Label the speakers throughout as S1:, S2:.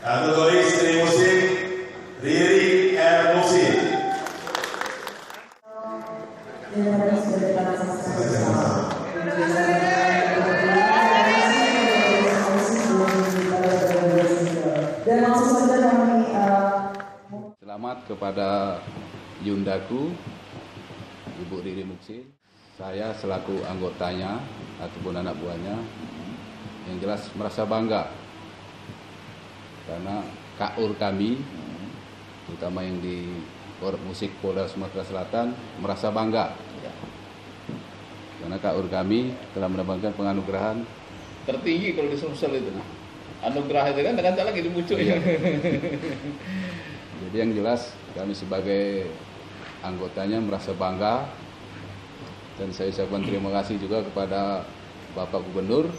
S1: Kategori seni musik Riri R. Musin.
S2: Selamat kepada Yundaku, Ibu Riri Muksin. Saya selaku anggotanya ataupun anak buahnya yang jelas merasa bangga karena KUR kami, terutama yang di Korps Musik Polda Sumatera Selatan, merasa bangga karena KUR kami telah mendapatkan penganugerahan
S3: tertinggi kalau di Sumsel itu. Anugerah itu kan dengan lagi dimuncul ya.
S2: Jadi yang jelas kami sebagai anggotanya merasa bangga, dan saya ucapkan terima kasih juga kepada Bapak Gubernur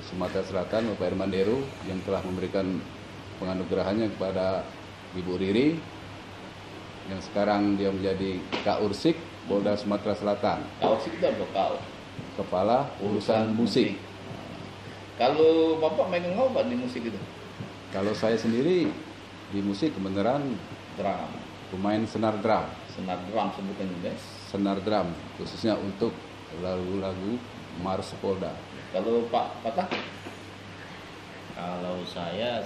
S2: Sumatera Selatan, Bapak Herman Deru, yang telah memberikan penganugerahannya kepada Ibu Riri yang sekarang dia menjadi Kaursik Polda Sumatera Selatan.
S3: Kaursik itu apa?
S2: Kepala Urusan Musik.
S3: Kalau Bapak main apa di musik itu?
S2: Kalau saya sendiri di musik kebenaran
S3: Drum.
S2: pemain senar drum.
S3: Senar drum sebutannya, guys.
S2: Senar drum khususnya untuk lagu-lagu Mars Polda.
S3: Kalau Pak Patah?
S4: Kalau saya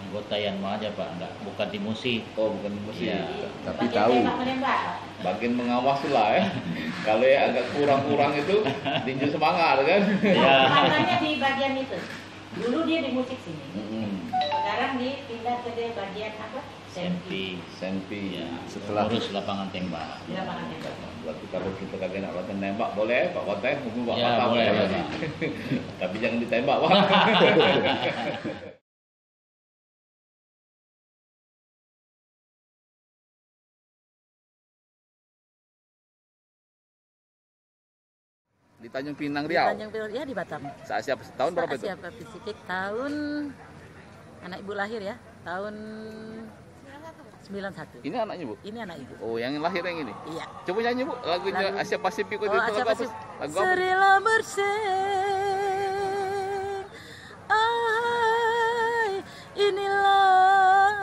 S4: anggota yang mau aja Pak, bukan di musik.
S3: Oh, bukan di musik.
S4: Iya.
S2: Tapi tahu.
S3: Bagian mengawas lah ya. Kalau ya agak kurang-kurang itu tinju semangat kan.
S4: Ya.
S5: Makanya di bagian itu. Dulu dia di musik sini. Sekarang dia pindah ke dia bagian apa?
S4: Sempi.
S3: Sempi.
S4: Ya.
S2: Setelah
S4: Urus lapangan tembak.
S5: Di lapangan tembak.
S3: Berarti kalau kita kagak nak latihan nembak boleh Pak Kotek, hubung Pak
S4: Ya,
S3: Patah
S4: boleh,
S3: boleh.
S4: Pak.
S3: Tapi jangan ditembak Pak. Di Tanjung Pinang Riau.
S5: Tanjung Pinang ya di Batam.
S3: Saat siapa tahun berapa itu?
S5: Asia Pasifik tahun anak ibu lahir ya, tahun 91.
S3: Ini anaknya Bu?
S5: Ini anak ibu.
S3: Oh, yang lahir yang ini?
S5: Iya.
S3: Coba nyanyi Bu, lagunya
S5: Lagu-
S3: Asia Pasifik itu
S5: Oh,
S3: lagu
S5: Asia
S3: apa?
S5: Pasifik.
S3: Lagu apa?
S5: Serilah bersih. Ai, inilah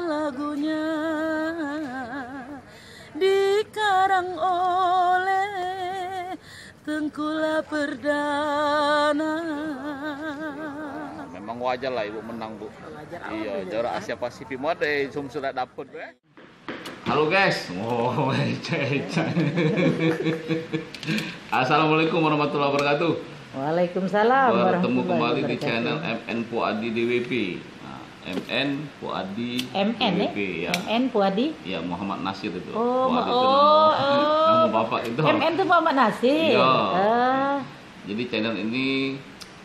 S5: lagunya dikarang oleh Tengkula Perdana.
S3: Memang wajar lah Ibu menang Bu.
S5: Wajar,
S3: Iya,
S5: alhamdulillah.
S3: juara Asia Pasifik mode sudah dapet Bu. Halo guys. Oh, Assalamualaikum warahmatullahi wabarakatuh.
S5: Waalaikumsalam
S3: Bertemu
S5: warahmatullahi
S3: kembali di
S5: wabarakatuh.
S3: channel MN Puadi DWP. Nah, MN Puadi
S5: MN
S3: DWP ya.
S5: MN Puadi.
S3: Ya, Muhammad Nasir itu.
S5: Oh,
S3: Puadi itu
S5: oh,
S3: nama bapak itu.
S5: MN itu Muhammad Nasir.
S3: Iya.
S5: Ah,
S3: Jadi channel ini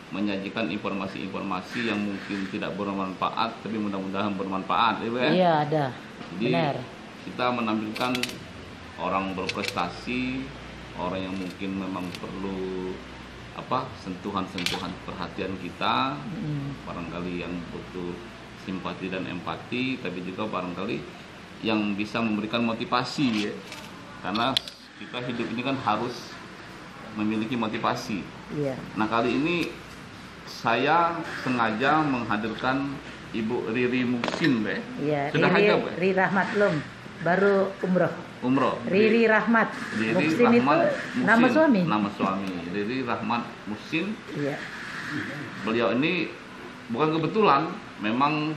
S3: menyajikan informasi-informasi yang mungkin tidak bermanfaat, tapi mudah-mudahan bermanfaat, ya Bu ya.
S5: iya ada.
S3: Jadi
S5: Benar.
S3: kita menampilkan orang berprestasi, orang yang mungkin memang perlu sentuhan-sentuhan perhatian kita, barangkali yang butuh simpati dan empati, tapi juga barangkali yang bisa memberikan motivasi ya. Karena kita hidup ini kan harus memiliki motivasi.
S5: Iya.
S3: Nah, kali ini saya sengaja menghadirkan Ibu Riri Muksin, Be.
S5: Iya.
S3: Sudah
S5: Riri,
S3: ada, Be?
S5: Riri Rahmat belum. Baru umroh.
S3: Umroh.
S5: Riri Rahmat.
S3: Riri
S5: Muksin itu
S3: Rahman
S5: nama
S3: Muhsin.
S5: suami.
S3: Nama suami. Riri Rahmat Muhsin.
S5: Iya.
S3: Beliau ini bukan kebetulan, memang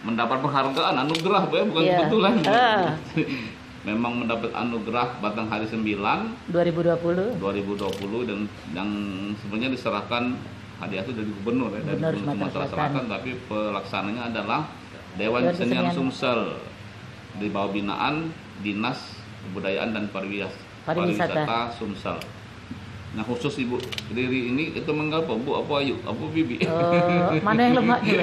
S3: mendapat penghargaan anugerah, Be, bukan
S5: Iya.
S3: kebetulan.
S5: Ah.
S3: Memang mendapat anugerah Batang Hari 9
S5: 2020.
S3: 2020 dan yang sebenarnya diserahkan hadiah itu dari gubernur ya, dari
S5: Gubernur
S3: Gubernur Sumatera Selatan, tapi pelaksananya adalah Dewan
S5: Dewan
S3: Kesenian
S5: Kesenian.
S3: Sumsel di bawah binaan Dinas Kebudayaan dan Pariwisata Sumsel. Nah, khusus Ibu Riri ini itu mengapa Bu? Apa Ayu? Apa Bibi?
S5: Mana yang lemak?
S3: Mana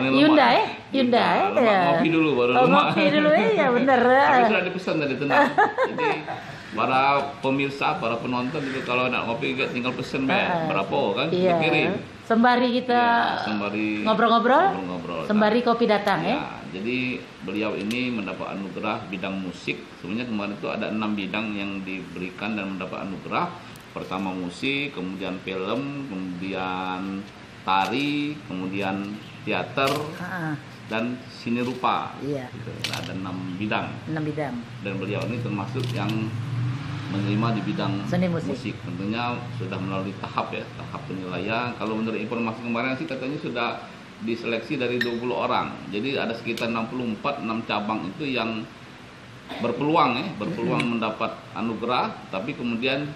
S3: yang
S5: Hyundai,
S3: lemak?
S5: Hyundai
S3: Lemak,
S5: ya.
S3: ngopi dulu baru
S5: Oh,
S3: lemak.
S5: ngopi dulu ya, bener.
S3: Tapi sudah dipesan tadi tenang. Jadi para pemirsa, para penonton juga kalau nak ngopi tinggal pesen Be. Berapa kan kita
S5: Iya.
S3: kirim.
S5: Sembari kita
S3: Ya, sembari
S5: ngobrol-ngobrol,
S3: ngobrol-ngobrol.
S5: sembari kopi datang ya.
S3: Ya, jadi beliau ini mendapat anugerah bidang musik. Sebenarnya kemarin itu ada 6 bidang yang diberikan dan mendapat anugerah. Pertama musik, kemudian film, kemudian tari, kemudian teater, dan seni rupa.
S6: Iya.
S3: Gitu. Ada 6 bidang.
S6: 6 bidang.
S3: Dan beliau ini termasuk yang menerima di bidang
S6: seni musik.
S3: Tentunya sudah melalui tahap penilaian. Kalau menurut informasi kemarin sih katanya sudah diseleksi dari 20 orang. Jadi ada sekitar 64, 6 cabang itu yang berpeluang mendapat anugerah, tapi kemudian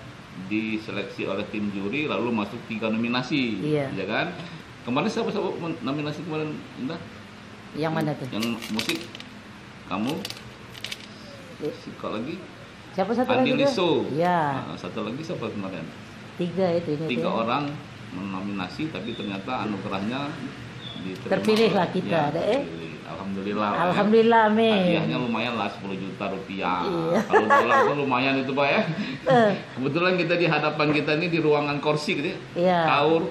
S3: diseleksi oleh tim juri lalu masuk 3 nominasi.
S6: Iya.
S3: Ya kan? Kemarin siapa nominasi kemarin, Indah?
S6: Yang mana tuh?
S3: Yang musik. Kamu? Siapa lagi?
S6: Siapa satu
S3: Andi
S6: lagi?
S3: Liso.
S6: Iya.
S3: Nah, satu lagi siapa kemarin?
S6: 3 itu.
S3: 3 orang menominasi, tapi ternyata anugerahnya diterima.
S6: Terpilihlah kita,
S3: terpilih. Alhamdulillah.
S6: Alhamdulillah, amin.
S3: Hadiahnya lumayan lah, 10 juta rupiah.
S6: Iya.
S3: Kalau dolar itu lumayan itu Pak ya. Kebetulan kita di hadapan kita ini di ruangan kursi gitu ya.
S6: Iya.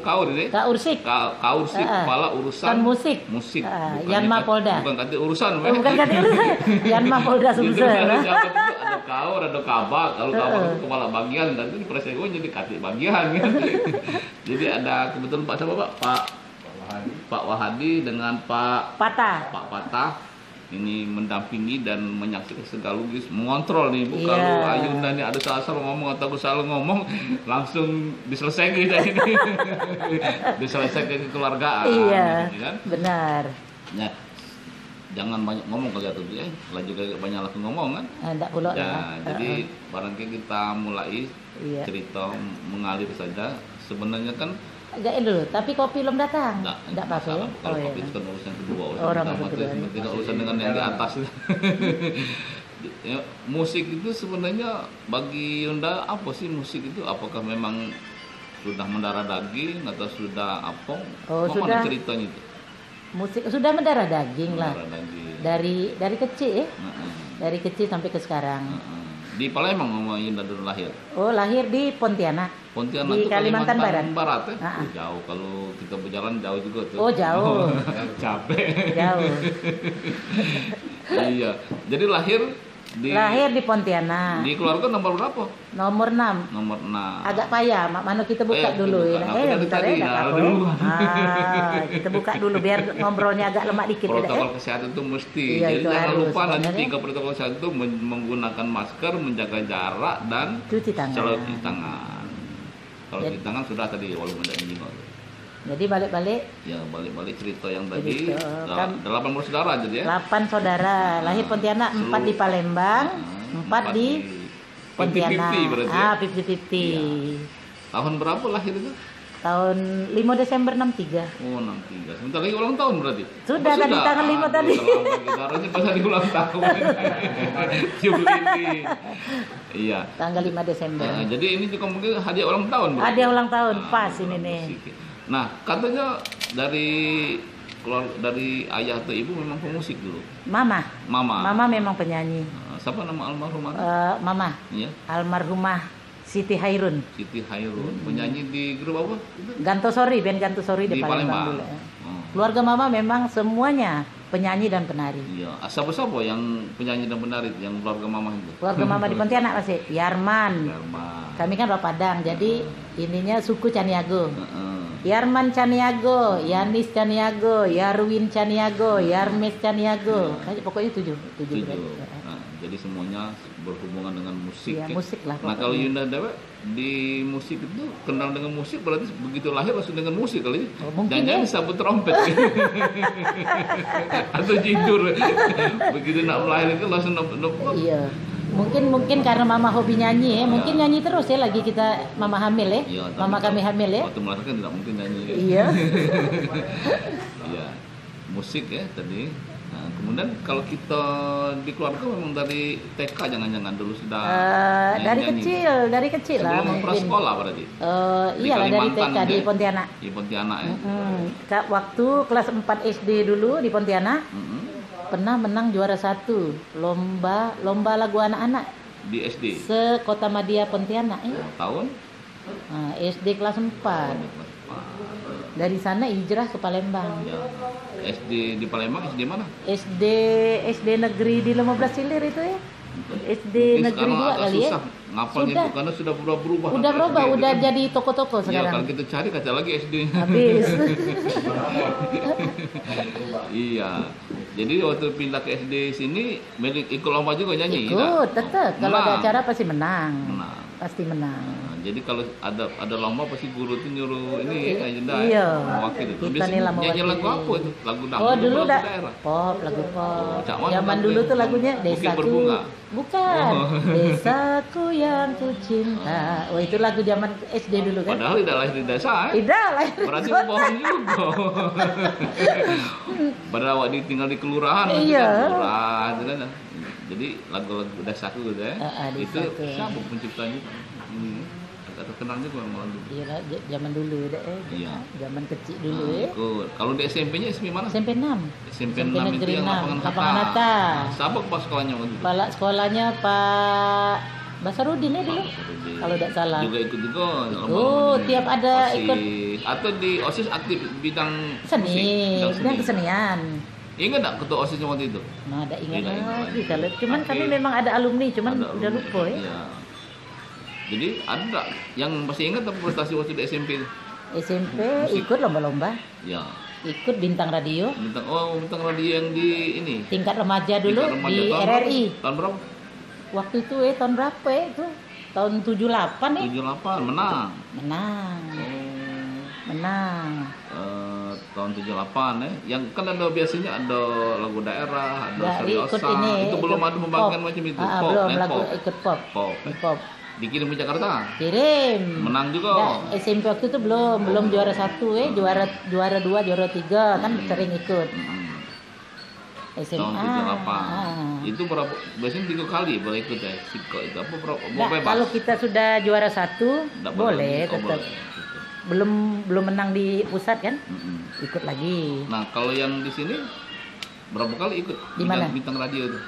S3: Kaur gitu ya.
S6: Kaursik.
S3: Kaursik, kepala urusan
S6: Kan musik.
S3: Bukannya
S6: Yanma Polda.
S3: Bukan kata urusan.
S6: Bukan kata urusan. Yanma Polda Sumsel.
S3: Ada kaur, ada kabak. Kalau kabak itu kepala bagian, dan itu di Presego jadi kati bagian kan. Jadi ada kebetulan Pak siapa Pak? Pak Wahadi dengan Pak Patah ini mendampingi dan menyaksikan sekaligus mengontrol nih Bu. Kalau Ayunda ini ada salah ngomong atau aku salah ngomong langsung diselesaikan kita ini. Diselesaikan kekeluargaan.
S6: Iya.
S3: Gitu kan?
S6: Benar.
S3: Ya, jangan banyak ngomong kalau tuh ya. Lagi banyak laku ngomong kan.
S6: Enggak pula
S3: ya. Jadi barangkali kita mulai cerita mengalir saja. Sebenarnya kan
S6: agak dulu, tapi kopi belum datang. Enggak apa-apa ya.
S3: Kalau kopi itu kan urusan kedua.
S6: Orang
S3: kedua. Tidak urusan dengan yang di atas. Ya, musik itu sebenarnya bagi Yunda apa sih musik itu? Apakah memang sudah mendarah daging atau sudah apa?
S6: Sudah.
S3: Ceritanya itu?
S6: Musik sudah mendarah daging lah.
S3: Daging.
S6: Dari kecil ya. Dari kecil sampai ke sekarang.
S3: Di Palembang Mama Yunda dulu lahir.
S6: Oh, lahir di Pontianak. Di Kalimantan Barat.
S3: Ya? Jauh, kalau kita berjalan jauh juga tuh.
S6: Oh, jauh.
S3: Capek.
S6: Jauh.
S3: Iya. Jadi lahir
S6: di Pontianak.
S3: Di keluarga nomor berapa?
S6: Nomor 6.
S3: Nomor 6.
S6: Agak payah, Mano kita buka dulu ya. Bentar ya, kita buka dulu biar ngobrolnya agak lemak dikit.
S3: Protokol kesehatan itu mesti.
S6: Iya,
S3: jadi jangan lupa nanti
S6: sebenarnya.
S3: 3 protokol kesehatan itu menggunakan masker, menjaga jarak dan
S6: cuci tangan.
S3: Kalau cuci tangan sudah tadi walaupun tidak menyinggung.
S6: Jadi balik-balik.
S3: Ya balik-balik cerita yang tadi. 8 bersaudara jadi ya.
S6: 8 saudara. Lahir Pontianak, 4 di Palembang, 4 di Pontianak. 50-50.
S3: Ya. Tahun berapa lahir itu?
S6: Tahun 5 Desember 63.
S3: Oh 63. Sebentar lagi ulang tahun berarti?
S6: Sudah tadi tanggal 5 tadi.
S3: Kita harusnya pas hari ulang tahun. Jubilee. Iya.
S6: Tanggal 5 Desember.
S3: Jadi ini juga mungkin hadiah ulang tahun berarti?
S6: Hadiah ulang tahun, pas ini nih.
S3: Nah, katanya dari ayah atau ibu memang pemusik dulu. Mama memang penyanyi.
S6: Siapa
S3: nama almarhumah?
S6: Mama.
S3: Iya.
S6: Almarhumah Siti Hairun.
S3: Penyanyi di grup apa?
S6: Gantosori, band Gantosori di Palembang dulu. Keluarga Mama memang semuanya penyanyi dan penari.
S3: Iya. Siapa yang penyanyi dan penari yang keluarga Mama itu?
S6: Keluarga Mama di Pontianak masih Yarman. Kami kan orang Padang, jadi ininya suku Caniago. Yarman Caniago, Yanis Caniago, Yarwin Caniago, Yarmes Caniago. Pokoknya 7.
S3: Jadi semuanya berhubungan dengan musik.
S6: Ya, musik lah.
S3: Nah kalau Yunda Dewa di musik itu kenal dengan musik berarti begitu lahir langsung dengan musik kali. Jangan sabut trompet. Atau jindur. Begitu nak melahirkan langsung nopok.
S6: Iya. Mungkin karena Mama hobi nyanyi ya. Mungkin nyanyi terus ya lagi kita Mama hamil ya.
S3: Iya,
S6: Mama kami hamil ya.
S3: Waktu melahirkan tidak mungkin nyanyi.
S6: Iya.
S3: Iya. Musik ya tadi. Nah, kemudian kalau kita di keluarga memang dari TK jangan-jangan dulu sudah
S6: dari kecil lah
S3: mungkin. Sebelum prasekolah berarti.
S6: Iyalah dari TK di Pontianak.
S3: Di Pontianak ya.
S6: Waktu kelas 4 SD dulu di Pontianak. Pernah menang juara 1 lomba lagu anak-anak
S3: di SD.
S6: Se-Kota Madia Pontianak ya.
S3: Tahun?
S6: SD kelas 4. Dari sana hijrah ke Palembang.
S3: Ya. SD di Palembang SD mana?
S6: SD negeri di 15 Silir itu ya. SD
S3: mungkin
S6: negeri 2 kali
S3: susah ngapal
S6: Sudah.
S3: itu karena sudah berubah.
S6: Udah
S3: anak
S6: berubah,
S3: SD itu
S6: udah
S3: kan.
S6: jadi toko-toko
S3: Iya,
S6: sekarang.
S3: kalau kita cari kaca lagi SD-nya.
S6: Habis.
S3: Iya. Jadi waktu pindah ke SD sini ikut lomba juga nyanyi.
S6: Ikut, tetap. Kalau ada
S3: Menang.
S6: acara pasti menang.
S3: Menang.
S6: Pasti menang.
S3: Nah, jadi kalau ada lomba pasti guru tuh nyuruh ini agenda
S6: Iya.
S3: mewakili.
S6: Kita
S3: Biasanya
S6: nih lah
S3: nyanyi
S6: mewakili.
S3: lagu apa itu? Lagu dangdut.
S6: Oh dulu
S3: lagu
S6: udah
S3: daerah.
S6: pop, lagu pop.
S3: Cak mana
S6: Zaman
S3: lagu
S6: dulu
S3: yang
S6: tuh lagunya
S3: Bukit
S6: Desaku.
S3: Berbunga?
S6: Bukan.
S3: Oh.
S6: Desaku yang ku cinta. Oh itu lagu zaman SD dulu kan?
S3: Padahal tidak lahir di desa.
S6: Tidak lah.
S3: Berarti bohong juga. Padahal awak tinggal di kelurahan.
S6: Iya.
S3: Kan, kelurahan itu kan. Jadi lagu-lagu Desaku gitu ya. Itu
S6: Desaku.
S3: siapa penciptanya? Agak terkenal juga memang dulu.
S6: Iya lah, zaman dulu deh.
S3: Iya.
S6: Zaman kecil dulu
S3: Nah,
S6: ya.
S3: ikut. Kalau di SMP-nya SMP mana?
S6: SMP 6.
S3: SMP
S6: SMP
S3: 6 itu
S6: Negeri
S3: yang
S6: 6,
S3: lapangan
S6: Lapangan
S3: Hatta.
S6: Hatta.
S3: Siapa kepala sekolahnya waktu itu?
S6: Kepala sekolahnya Pak Basarudin ya dulu.
S3: Basarudin.
S6: Kalau tidak salah.
S3: Juga ikut juga.
S6: Ikut, tiap ada ikut.
S3: Atau di OSIS aktif bidang
S6: Seni,
S3: musik,
S6: bidang kesenian.
S3: Ingat enggak ketua OSISnya waktu itu?
S6: Nah, ada ingat
S3: Tidak ingat
S6: lagi
S3: lagi.
S6: kalau cuman
S3: Tapi
S6: kami memang ada alumni, cuman
S3: Ada
S6: udah
S3: alumni.
S6: lupa ya.
S3: Iya. Jadi ada yang masih ingat apa prestasi waktu di SMP itu?
S6: SMP
S3: Musik.
S6: ikut lomba-lomba,
S3: Ya.
S6: ikut bintang radio,
S3: Bintang radio yang di ini.
S6: tingkat remaja dulu
S3: Tingkat remaja.
S6: di
S3: Tahun
S6: RRI.
S3: berapa? Tahun berapa?
S6: Waktu itu tahun berapa ya itu? Tahun 78 ya?
S3: 78 menang.
S6: Menang,
S3: Oh.
S6: menang.
S3: Tahun 78 ya. Yang kan ada biasanya ada lagu daerah, ada
S6: Dari ikut
S3: seriosa.
S6: ini.
S3: Itu belum
S6: ikut
S3: ada pembagian
S6: pop.
S3: macam itu.
S6: Ah,
S3: Pop,
S6: belum
S3: net
S6: lagu
S3: pop.
S6: ikut pop.
S3: Pop.
S6: Pop.
S3: Dikirim ke Jakarta.
S6: Kirim.
S3: Menang juga.
S6: Nggak, SMP waktu itu belum juara 1 juara 2, juara 3 kan sering ikut. SMA.
S3: Tahun 78.
S6: Ah.
S3: Itu berapa? Biasanya 3 kali boleh ikut ya. Siko itu apa berapa?
S6: Nggak,
S3: Bebas.
S6: kalau kita sudah juara 1
S3: Nggak
S6: boleh
S3: lagi. Oh,
S6: tetap.
S3: boleh.
S6: Belum menang di pusat kan?
S3: Mm-mm.
S6: Ikut lagi.
S3: Nah, kalau yang di sini berapa kali ikut?
S6: Di mana?
S3: Bintang radio itu.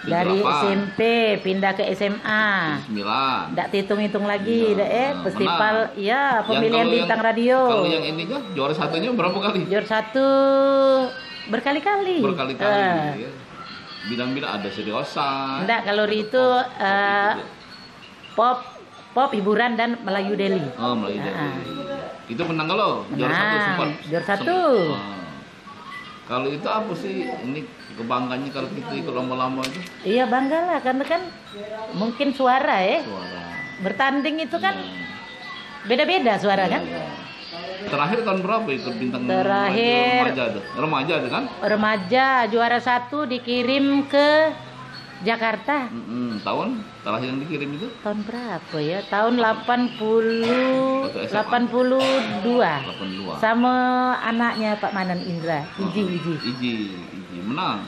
S6: Dari
S3: 78,
S6: SMP pindah ke SMA.
S3: 9.
S6: Nggak hitung-hitung lagi,
S3: Iya,
S6: dah festival,
S3: menang.
S6: ya
S3: Yang
S6: pemilihan
S3: kalau
S6: bintang
S3: yang-
S6: radio.
S3: Kalau yang ini kan juara satunya berapa kali?
S6: Juara 1 berkali-kali.
S3: Berkali-kali.
S6: Eh,
S3: Ya. Bidang-bidang ada seriosa.
S6: Enggak, kalau
S3: ada
S6: itu
S3: pop, pop itu.
S6: pop hiburan dan Melayu Deli.
S3: Oh, Melayu Deli.
S6: Ah.
S3: Itu menang kalau juara satu
S6: Menang,
S3: sempat.
S6: juara satu.
S3: Ah. Kalau itu apa sih? Ini kebanggaannya kalau kita ikut lomba-lomba itu
S6: Iya bangga lah, karena kan mungkin suara ya.
S3: suara.
S6: Bertanding itu kan
S3: Iya.
S6: beda-beda suara kan.
S3: Iya. Terakhir tahun berapa ikut bintang
S6: Terakhir-
S3: remaja tuh? Remaja tuh kan?
S6: Remaja juara 1 dikirim ke Jakarta.
S3: Tahun terakhir yang dikirim itu
S6: Tahun berapa ya? Tahun 82
S3: 82.
S6: sama anaknya Pak Manan Indra, Iji.
S3: Menang.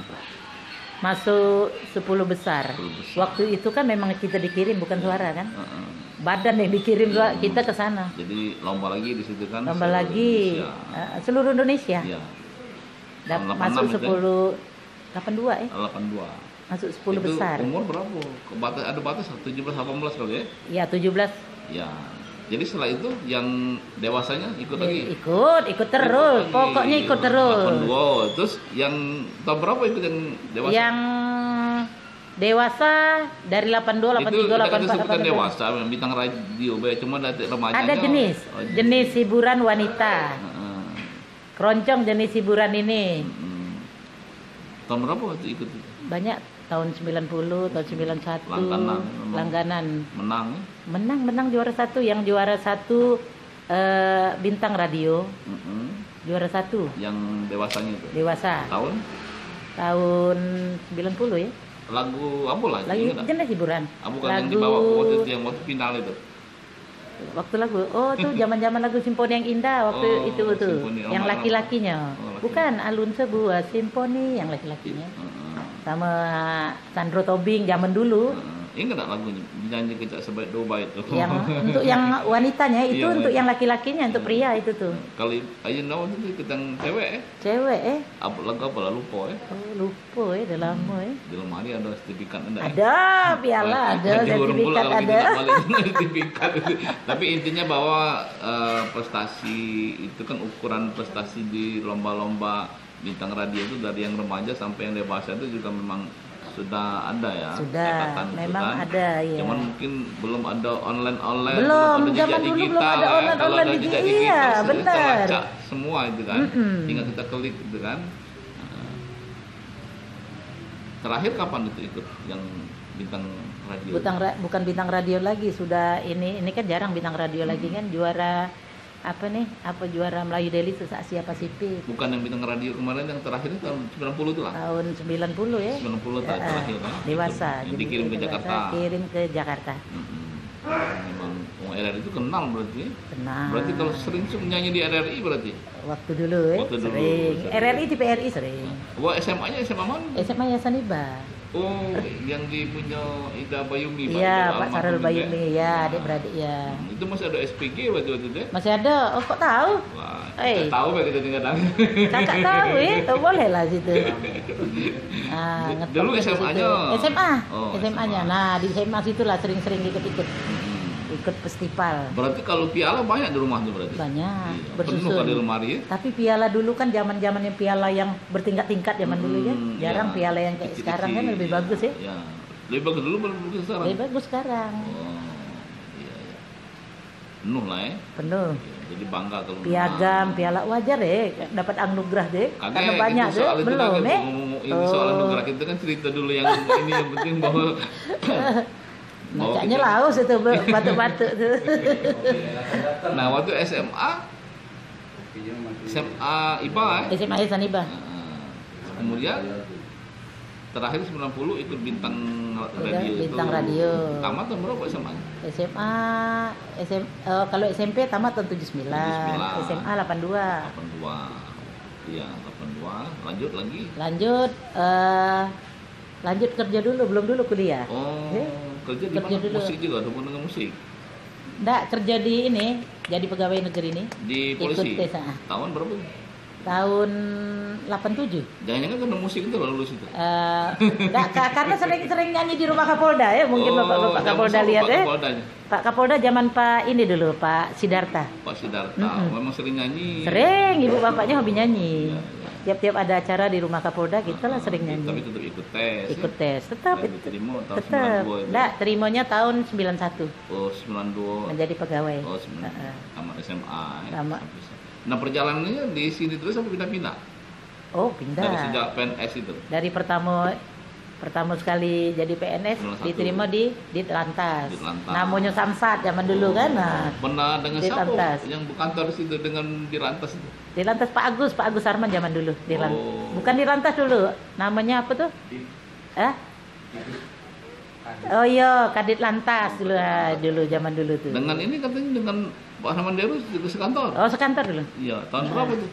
S6: Masuk 10 besar.
S3: 10 besar.
S6: Waktu itu kan memang kita dikirim bukan suara kan?
S3: Heeh.
S6: Badan yang dikirim kita ke sana.
S3: Jadi lomba lagi di situ kan.
S6: Lomba
S3: seluruh
S6: lagi
S3: Indonesia.
S6: seluruh Indonesia.
S3: Iya.
S6: Dan
S3: Tahun
S6: masuk
S3: 86 itu ya?
S6: 10 82 ya?
S3: 82.
S6: Masuk 10
S3: Itu
S6: besar.
S3: umur berapa? Ada batas 17 18 kali ya?
S6: Ya 17
S3: Ya. Jadi setelah itu yang dewasanya ikut lagi.
S6: ikut terus.
S3: lagi.
S6: Pokoknya ikut terus.
S3: 82. Terus yang tahun berapa ikut yang dewasa?
S6: Yang dewasa dari 82, 83,
S3: itu
S6: 84,
S3: disebutkan
S6: 85.
S3: dewasa, bintang radio, cuma dari remajanya.
S6: Ada jenis,
S3: Oh,
S6: jenis hiburan wanita.
S3: Heeh.
S6: Keroncong jenis hiburan ini.
S3: Tahun berapa waktu ikut?
S6: Banyak tahun 90, tahun 91.
S3: Langganan, memang.
S6: Langganan.
S3: Menang.
S6: Menang juara 1. Yang juara 1 bintang radio. Juara 1
S3: Yang dewasanya itu.
S6: dewasa.
S3: Tahun?
S6: Tahun 90 ya.
S3: Lagu apa lagi?
S6: Lagi
S3: Ingat tak?
S6: jenis hiburan.
S3: Bukan yang dibawa waktu itu, yang waktu final itu.
S6: Waktu lagu. Oh, tuh zaman-zaman lagu Simponi yang Indah waktu
S3: Oh,
S6: itu tuh.
S3: Simponi.
S6: Yang
S3: Oh,
S6: laki-lakinya.
S3: oh, laki-laki.
S6: Bukan alun sebuah simponi yang laki-lakinya.
S3: Heeh.
S6: Sama Sandro Tobing zaman dulu.
S3: Ingat tak lagunya? Nyanyi kecak sebaik doba itu.
S6: Yang untuk yang wanitanya itu
S3: Iya,
S6: untuk
S3: wanita.
S6: yang laki-lakinya, untuk pria itu tuh.
S3: Kalau Ayu Nawas itu ikut yang cewek
S6: Cewek
S3: Apa lagu apa lah lupa
S6: Oh, lupa udah lama
S3: Di lemari ada sertifikat enggak?
S6: Ada piala, ada sertifikat ada.
S3: Sertifikat. Tapi intinya bahwa prestasi itu kan ukuran prestasi di lomba-lomba bintang radio itu dari yang remaja sampai yang dewasa itu juga memang sudah ada ya.
S6: Sudah,
S3: catatan itu
S6: memang
S3: kan.
S6: ada ya.
S3: Cuman mungkin belum ada online,
S6: Belum,
S3: ada
S6: zaman
S3: jejak
S6: dulu belum
S3: digital,
S6: ada
S3: ya.
S6: online
S3: Kalau ada
S6: digital.
S3: jejak
S6: Iya,
S3: digital,
S6: benar.
S3: kita lacak semua itu kan.
S6: Mm-mm.
S3: Tinggal kita klik gitu kan. Nah. Terakhir kapan itu ikut yang bintang radio?
S6: Bukan bintang radio lagi, sudah ini kan jarang bintang radio lagi kan, juara juara Melayu Daily Asia Pasifik.
S3: Bukan yang bintang radio kemarin yang terakhir itu tahun 90 itu lah.
S6: Tahun 90 ya.
S3: 90 terakhir kan.
S6: Dewasa.
S3: Yang dikirim ke
S6: dewasa,
S3: Jakarta.
S6: Kirim ke Jakarta.
S3: Memang RRI itu kenal berarti.
S6: Kenal.
S3: Berarti kalau sering nyanyi di RRI berarti.
S6: Waktu dulu ya.
S3: Waktu dulu,
S6: sering.
S3: sering.
S6: RRI di PRI sering.
S3: Wah, SMA-nya SMA mana?
S6: SMA Yayasan Iba.
S3: Oh, yang punya Ida Bayumi.
S6: Iya, Pak
S3: almarhum
S6: Sarul
S3: juga.
S6: Bayumi ya, adik-beradik ya.
S3: Itu masih ada SPG waktu itu deh.
S6: Masih ada. Oh, kok tahu?
S3: Wah,
S6: Eh.
S3: kita tahu ya kita kadang.
S6: Kakak tahu ya, tuh boleh lah situ. Nah, ngetop
S3: Dulu
S6: di situ.
S3: SMA-nya?
S6: SMA.
S3: Oh,
S6: SMA-nya.
S3: SMA.
S6: Nah, di SMA situlah sering-sering ikut-ikut. Ikut festival.
S3: Berarti kalau piala banyak di rumah tuh berarti.
S6: Banyak,
S3: Iya,
S6: bersusun.
S3: penuh kali lemari ya.
S6: Tapi piala dulu kan zaman-zamannya piala yang bertingkat-tingkat zaman dulu ya. Jarang
S3: ya.
S6: piala yang kayak
S3: Kecil-kecil,
S6: sekarang kan lebih
S3: ya.
S6: bagus ya.
S3: Ya. Lebih bagus dulu baru bagus sekarang.
S6: Lebih bagus sekarang.
S3: Oh, iya. Penuh lah ya.
S6: Penuh.
S3: Ya, jadi bangga kalau
S6: Piagam, piala wajar ya, dapat anugerah deh.
S3: Kagak,
S6: Karena banyak
S3: itu
S6: deh,
S3: soal itu
S6: belum
S3: kagak,
S6: ya.
S3: ngomong ini soal anugerah kita kan cerita dulu yang ini yang penting bahwa
S6: Macanya laos itu batuk-batuk tuh.
S3: Nah, waktu SMA IPA ya.
S6: SMA Yayasan Iba.
S3: Kemudian terakhir 90 ikut bintang radio
S6: bintang
S3: itu.
S6: radio.
S3: Tamat tahun berapa SMA?
S6: Kalau SMP tamat tahun 79,
S3: 79.
S6: SMA 82.
S3: 82. Iya, 82. Lanjut lagi.
S6: Lanjut kerja dulu, belum dulu kuliah.
S3: Oh, kerja di
S6: Kerja
S3: mana?
S6: dulu.
S3: Musik juga, hubungan dengan musik.
S6: Nggak, kerja di ini, jadi pegawai negeri ini.
S3: Di polisi.
S6: Ikut tes,
S3: Tahun berapa?
S6: tahun 87.
S3: Jangan-jangan karena musik itu lulus itu.
S6: Nggak, karena sering nyanyi di rumah Kapolda ya, mungkin Bapak Kapolda lihat ya. Pak Kapolda zaman Pak ini dulu, Pak Sidarta.
S3: Pak Sidarta, memang sering nyanyi.
S6: Sering, ibu bapaknya hobi nyanyi.
S3: Iya, iya.
S6: Tiap-tiap ada acara di rumah Kapolda, kita lah sering
S3: Tapi
S6: nyanyi.
S3: tetap ikut tes.
S6: Ikut tes, tetap
S3: Dan diterima tahun
S6: tetap.
S3: 92 itu.
S6: Nggak, terimanya tahun 91
S3: Oh, 92.
S6: menjadi pegawai.
S3: Oh, 92. Tamat SMA. Ya.
S6: Tamat.
S3: Nah, perjalanannya di sini terus sampai pindah-pindah.
S6: Oh,
S3: Dari
S6: pindah.
S3: sejak PNS itu.
S6: Dari pertama sekali jadi PNS
S3: 91.
S6: diterima di Lantas.
S3: Di Lantas.
S6: Namanya Samsat zaman dulu kan. Nah,
S3: Pernah dengan
S6: Di
S3: siapa
S6: Lantas.
S3: yang berkantor di situ dengan di Lantas itu?
S6: di Lantas Pak Agus Arman zaman dulu di Lantas.
S3: Oh.
S6: Bukan di Lantas dulu. Namanya apa tuh? Oh iya, Kadit Lantas dulu zaman dulu tuh.
S3: Dengan ini katanya dengan Pak Rahman Deru juga sekantor.
S6: Oh, sekantor dulu.
S3: Iya, tahun berapa tuh?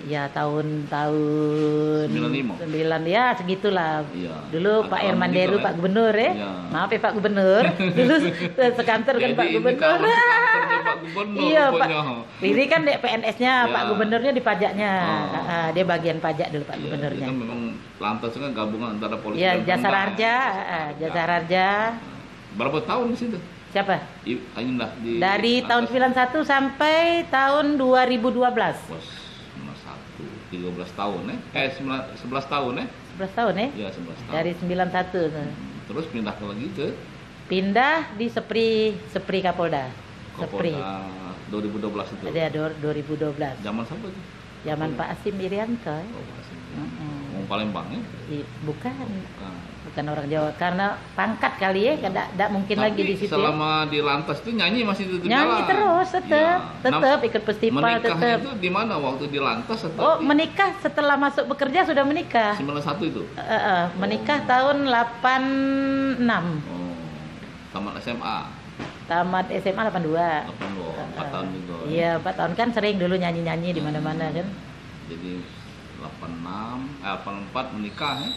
S6: Ya tahun
S3: 95.
S6: 9 ya segitulah.
S3: Iya.
S6: Dulu
S3: Ada
S6: Pak
S3: tahun
S6: Herman
S3: gitu
S6: Deru
S3: lah.
S6: Pak Gubernur ya.
S3: Iya.
S6: Maaf ya Pak Gubernur. Dulu sekantor kan
S3: Jadi
S6: Pak
S3: ini
S6: Gubernur.
S3: kawan sekantornya Pak Gubernur
S6: Iya Pak.
S3: rupanya.
S6: Ini kan PNS-nya,
S3: Ya.
S6: Pak Gubernurnya di pajaknya.
S3: Oh.
S6: Dia bagian pajak dulu Pak
S3: Iya,
S6: Gubernurnya.
S3: itu kan memang Lantas kan gabungan antara polisi
S6: Iya,
S3: dan
S6: Jasa
S3: tentara.
S6: Harja, Jasa Harja.
S3: Berapa tahun di situ?
S6: Siapa?
S3: Inilah di
S6: Dari tahun
S3: Lantas.
S6: 91 sampai tahun 2012.
S3: Bos, 91, 13 tahun ya. 11 tahun ya.
S6: 11 tahun ya?
S3: Iya, 11 tahun.
S6: Dari 91.
S3: Terus pindah lagi ke
S6: Pindah di Sepri Kapolda. Sepri.
S3: Kapolda 2012 itu.
S6: Ada 2012.
S3: Zaman siapa itu?
S6: Zaman Pak Asim Irianto.
S3: Oh, masih.
S6: Mm-mm.
S3: Orang Palembang ya?
S6: Bukan
S3: Bukan.
S6: orang Jawa karena pangkat kali ya, tidak mungkin
S3: Tapi
S6: lagi di situ. ya.
S3: selama di Lantas itu nyanyi masih tetap
S6: Nyanyi
S3: jalan?
S6: terus, tetap,
S3: Iya.
S6: tetap ikut festival,
S3: menikahnya
S6: tetap.
S3: itu di mana waktu di Lantas atau
S6: Oh,
S3: di
S6: menikah setelah masuk bekerja sudah menikah.
S3: 91 itu?
S6: Menikah tahun 86.
S3: Oh, tamat SMA.
S6: Tamat SMA 82.
S3: 4 tahun juga.
S6: Iya, 4 tahun kan sering dulu nyanyi-nyanyi di mana-mana kan.
S3: Jadi 84 menikah ya?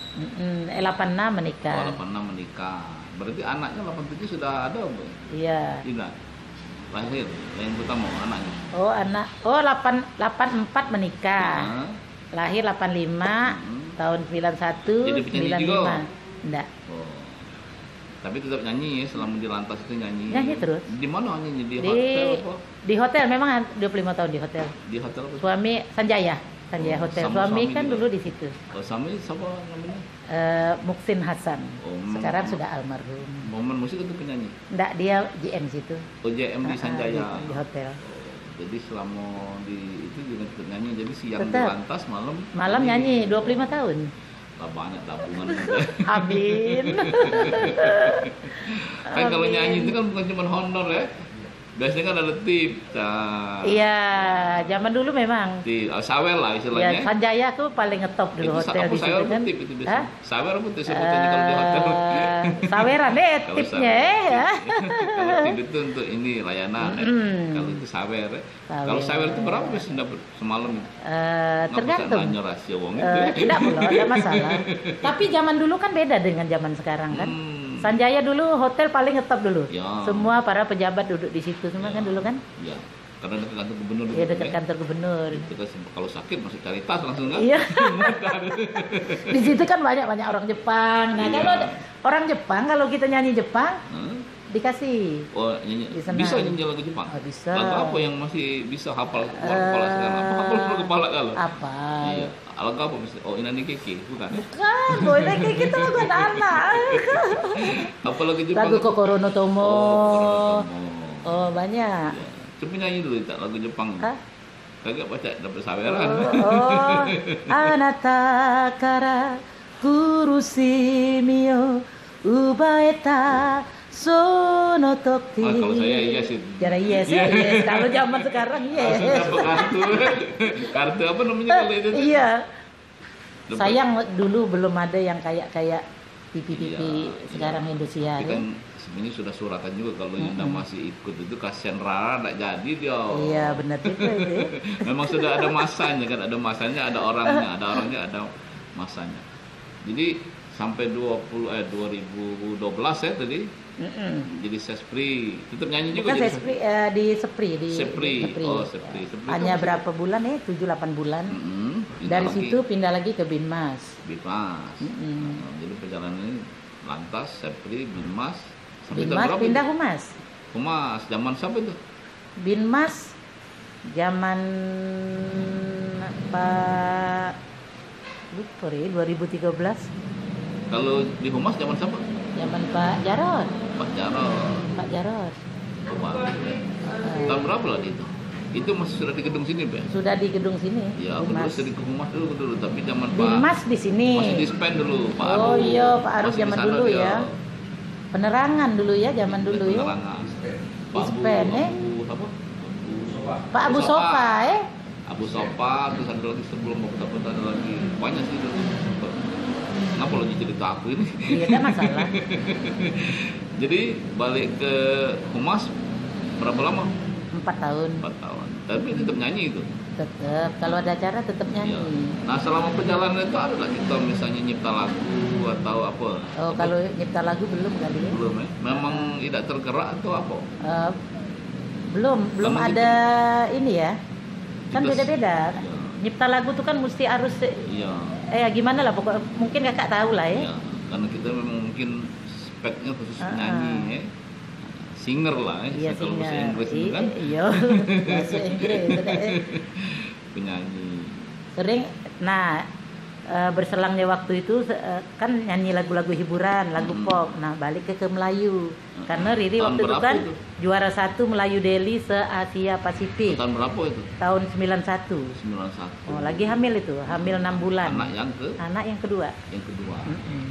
S6: 86 menikah.
S3: Oh, 86 menikah. Berarti anaknya 87 sudah ada, Bu?
S6: Iya.
S3: Tidak. Lahir yang pertama anaknya.
S6: Oh, 84 menikah.
S3: Nah,
S6: Lahir 85, tahun 91,
S3: Jadi penyanyi juga?
S6: 95. Enggak.
S3: oh. Tapi tetap nyanyi ya selama di Lantas itu nyanyi.
S6: Nyanyi terus.
S3: Di mana nyanyi? Di
S6: Di
S3: hotel apa?
S6: di hotel memang 25 tahun di hotel.
S3: Di hotel apa?
S6: Suami Sanjaya. Sanjaya Hotel.
S3: Sama
S6: Suami
S3: suami
S6: kan
S3: juga.
S6: dulu di situ.
S3: Suami siapa namanya?
S6: Muksin Hasan.
S3: Oh,
S6: Sekarang sudah almarhum.
S3: Momen musik itu penyanyi.
S6: Enggak, dia GM situ.
S3: OJM di Sanjaya.
S6: Di hotel.
S3: Jadi selama di itu juga tetap nyanyi. Jadi siang di
S6: Tetap.
S3: lantas,
S6: Malam nyanyi 25 tahun.
S3: Lah banyak tabungan.
S6: Amin.
S3: Kan kalau nyanyi itu kan bukan cuma honor ya. Biasanya kan ada tip. Nah,
S6: Iya, zaman dulu memang.
S3: di sawer lah
S6: Ya,
S3: istilahnya.
S6: Sanjaya tuh paling ngetop dulu
S3: Itu
S6: hotel
S3: apa
S6: di situ
S3: sawer
S6: kan.
S3: pun tip itu
S6: Hah?
S3: biasanya. Sawer apa tuh sebutannya kalau di hotel?
S6: Saweran deh
S3: Kalau
S6: tipnya
S3: sawer.
S6: ya.
S3: Kalau tip itu untuk ini layanan ya. Kalau itu sawer ya. Kalau sawer itu berapa biasanya dapat semalam?
S6: Tergantung.
S3: Nggak bisa nanya rahasia wong itu.
S6: Tidak perlu, ada masalah. Tapi zaman dulu kan beda dengan zaman sekarang kan. Sanjaya dulu hotel paling ngetop dulu.
S3: Ya.
S6: Semua para pejabat duduk di situ semua kan dulu kan.
S3: Iya. Karena dekat kantor gubernur.
S6: Iya, dekat kantor gubernur.
S3: Kita kalau sakit masuk cari tas langsung kan?
S6: Iya. Di situ kan banyak orang Jepang. Nah,
S3: Iya.
S6: kalau orang Jepang, kalau kita nyanyi Jepang
S3: Hah?
S6: dikasih.
S3: Oh, nyanyi.
S6: Di sana.
S3: Bisa nyanyi lagu Jepang?
S6: Oh, bisa.
S3: Lagu apa yang masih bisa hafal kepala sekarang? Apa hafal kepala kalau?
S6: Apa?
S3: Iya. Lagu apa bisa? Oh, Inani Keke, bukan?
S6: Kan, boleh kayak gitu lagu anak-anak.
S3: Apa lagu Jepang?
S6: Lagu Kokoro no Tomo.
S3: Oh,
S6: Oh, banyak.
S3: ya. Coba nyanyi dulu tak lagu Jepang.
S6: Hah?
S3: Kagak baca dapat saweran.
S6: Oh, anata kara furushimi yo ubaeta sono toki.
S3: Kalau saya yes itu.
S6: Cara yes,
S3: Iya.
S6: yes. Kalau zaman sekarang yes.
S3: Langsung dapat kartu. Kartu apa namanya kalau itu?
S6: Iya.
S3: Dapat-
S6: Sayang dulu belum ada yang kayak TV-TV
S3: Iya,
S6: sekarang
S3: iya.
S6: Indonesia.
S3: Tapi kan sebenarnya sudah suratan juga kalau Yunda masih ikut itu kasihan Rara nggak jadi dia.
S6: Iya, benar juga itu.
S3: Memang sudah ada masanya kan, ada masanya, ada orangnya, ada masanya. Jadi sampai 2012 ya tadi. Jadi Sespri tetap nyanyi juga.
S6: Bukan
S3: jadi
S6: Sepri, di Sepri di
S3: Sepri.
S6: Sepri.
S3: Oh, Sepri. Sepri
S6: Hanya
S3: itu-
S6: berapa bulan 7-8 bulan.
S3: Pindah
S6: Dari
S3: lagi.
S6: situ pindah lagi ke Binmas.
S3: Binmas. Nah, jadi perjalanan ini lantas Sepri, Binmas, sampai tahun
S6: Binmas
S3: berapa
S6: pindah
S3: itu?
S6: Humas.
S3: Humas, zaman siapa itu?
S6: Binmas zaman Pak lupa ya 2013
S3: Kalau di Humas zaman siapa?
S6: zaman Pak Jarod.
S3: Pak Jarod.
S6: Pak Jarod
S3: Humas. Tahun berapa lah itu? Itu masih sudah di gedung sini, Pak?
S6: sudah di gedung sini.
S3: Ya, aku dulu
S6: Binmas.
S3: sering ke Humas dulu, tapi zaman Pak
S6: Binmas di sini.
S3: masih dispen dulu, Pak Aruf.
S6: Oh iya, Pak Aruf
S3: Masih di
S6: zaman
S3: sana
S6: dulu
S3: dia.
S6: ya. Penerangan dulu ya, zaman dulu ya.
S3: Penerangan. Pak
S6: Dispen,
S3: Abu apa?
S6: Pak Abu Sofa
S3: Abu Sofa, terus ada lagi sebelum Abu Sofa ada lagi banyak sih itu. Kenapa lagi cerita aku ini?
S6: Iya, tidak masalah.
S3: Jadi balik ke Humas berapa lama?
S6: 4 tahun
S3: 4 tahun. Tapi tetap nyanyi itu.
S6: tetap. Kalau ada acara tetap nyanyi.
S3: Iya. Nah selama perjalanan itu ada nggak kita misalnya nyipta lagu atau apa?
S6: Oh,
S3: Apa?
S6: kalau nyipta lagu belum kali ya.
S3: Belum ya? Memang tidak tergerak atau apa?
S6: Belum
S3: Sama
S6: ada ini ya. Kan
S3: Kita-
S6: beda-beda.
S3: Iya.
S6: Nyipta lagu tuh kan mesti harus
S3: Iya.
S6: gimana lah pokoknya mungkin kakak tahu lah ya.
S3: Iya. Karena kita memang mungkin speknya khusus
S6: Ah,
S3: nyanyi
S6: ah.
S3: ya. Singer lah ya.
S6: Iya
S3: Kalau bahasa
S6: singer.
S3: Inggris itu kan
S6: Iya, bahasa Inggris.
S3: penyanyi.
S6: Sering nah berselangnya waktu itu kan nyanyi lagu-lagu hiburan, lagu pop. Nah, balik ke Melayu. Karena Riri
S3: Tahun
S6: waktu itu
S3: berapa
S6: kan
S3: itu?
S6: juara 1 Melayu Delhi se-Asia Pasifik
S3: Tahun berapa itu?
S6: tahun 91.
S3: 91.
S6: Oh, lagi hamil itu, hamil 6 bulan.
S3: Anak yang
S6: Anak yang kedua.
S3: kedua.
S6: Mm-mm.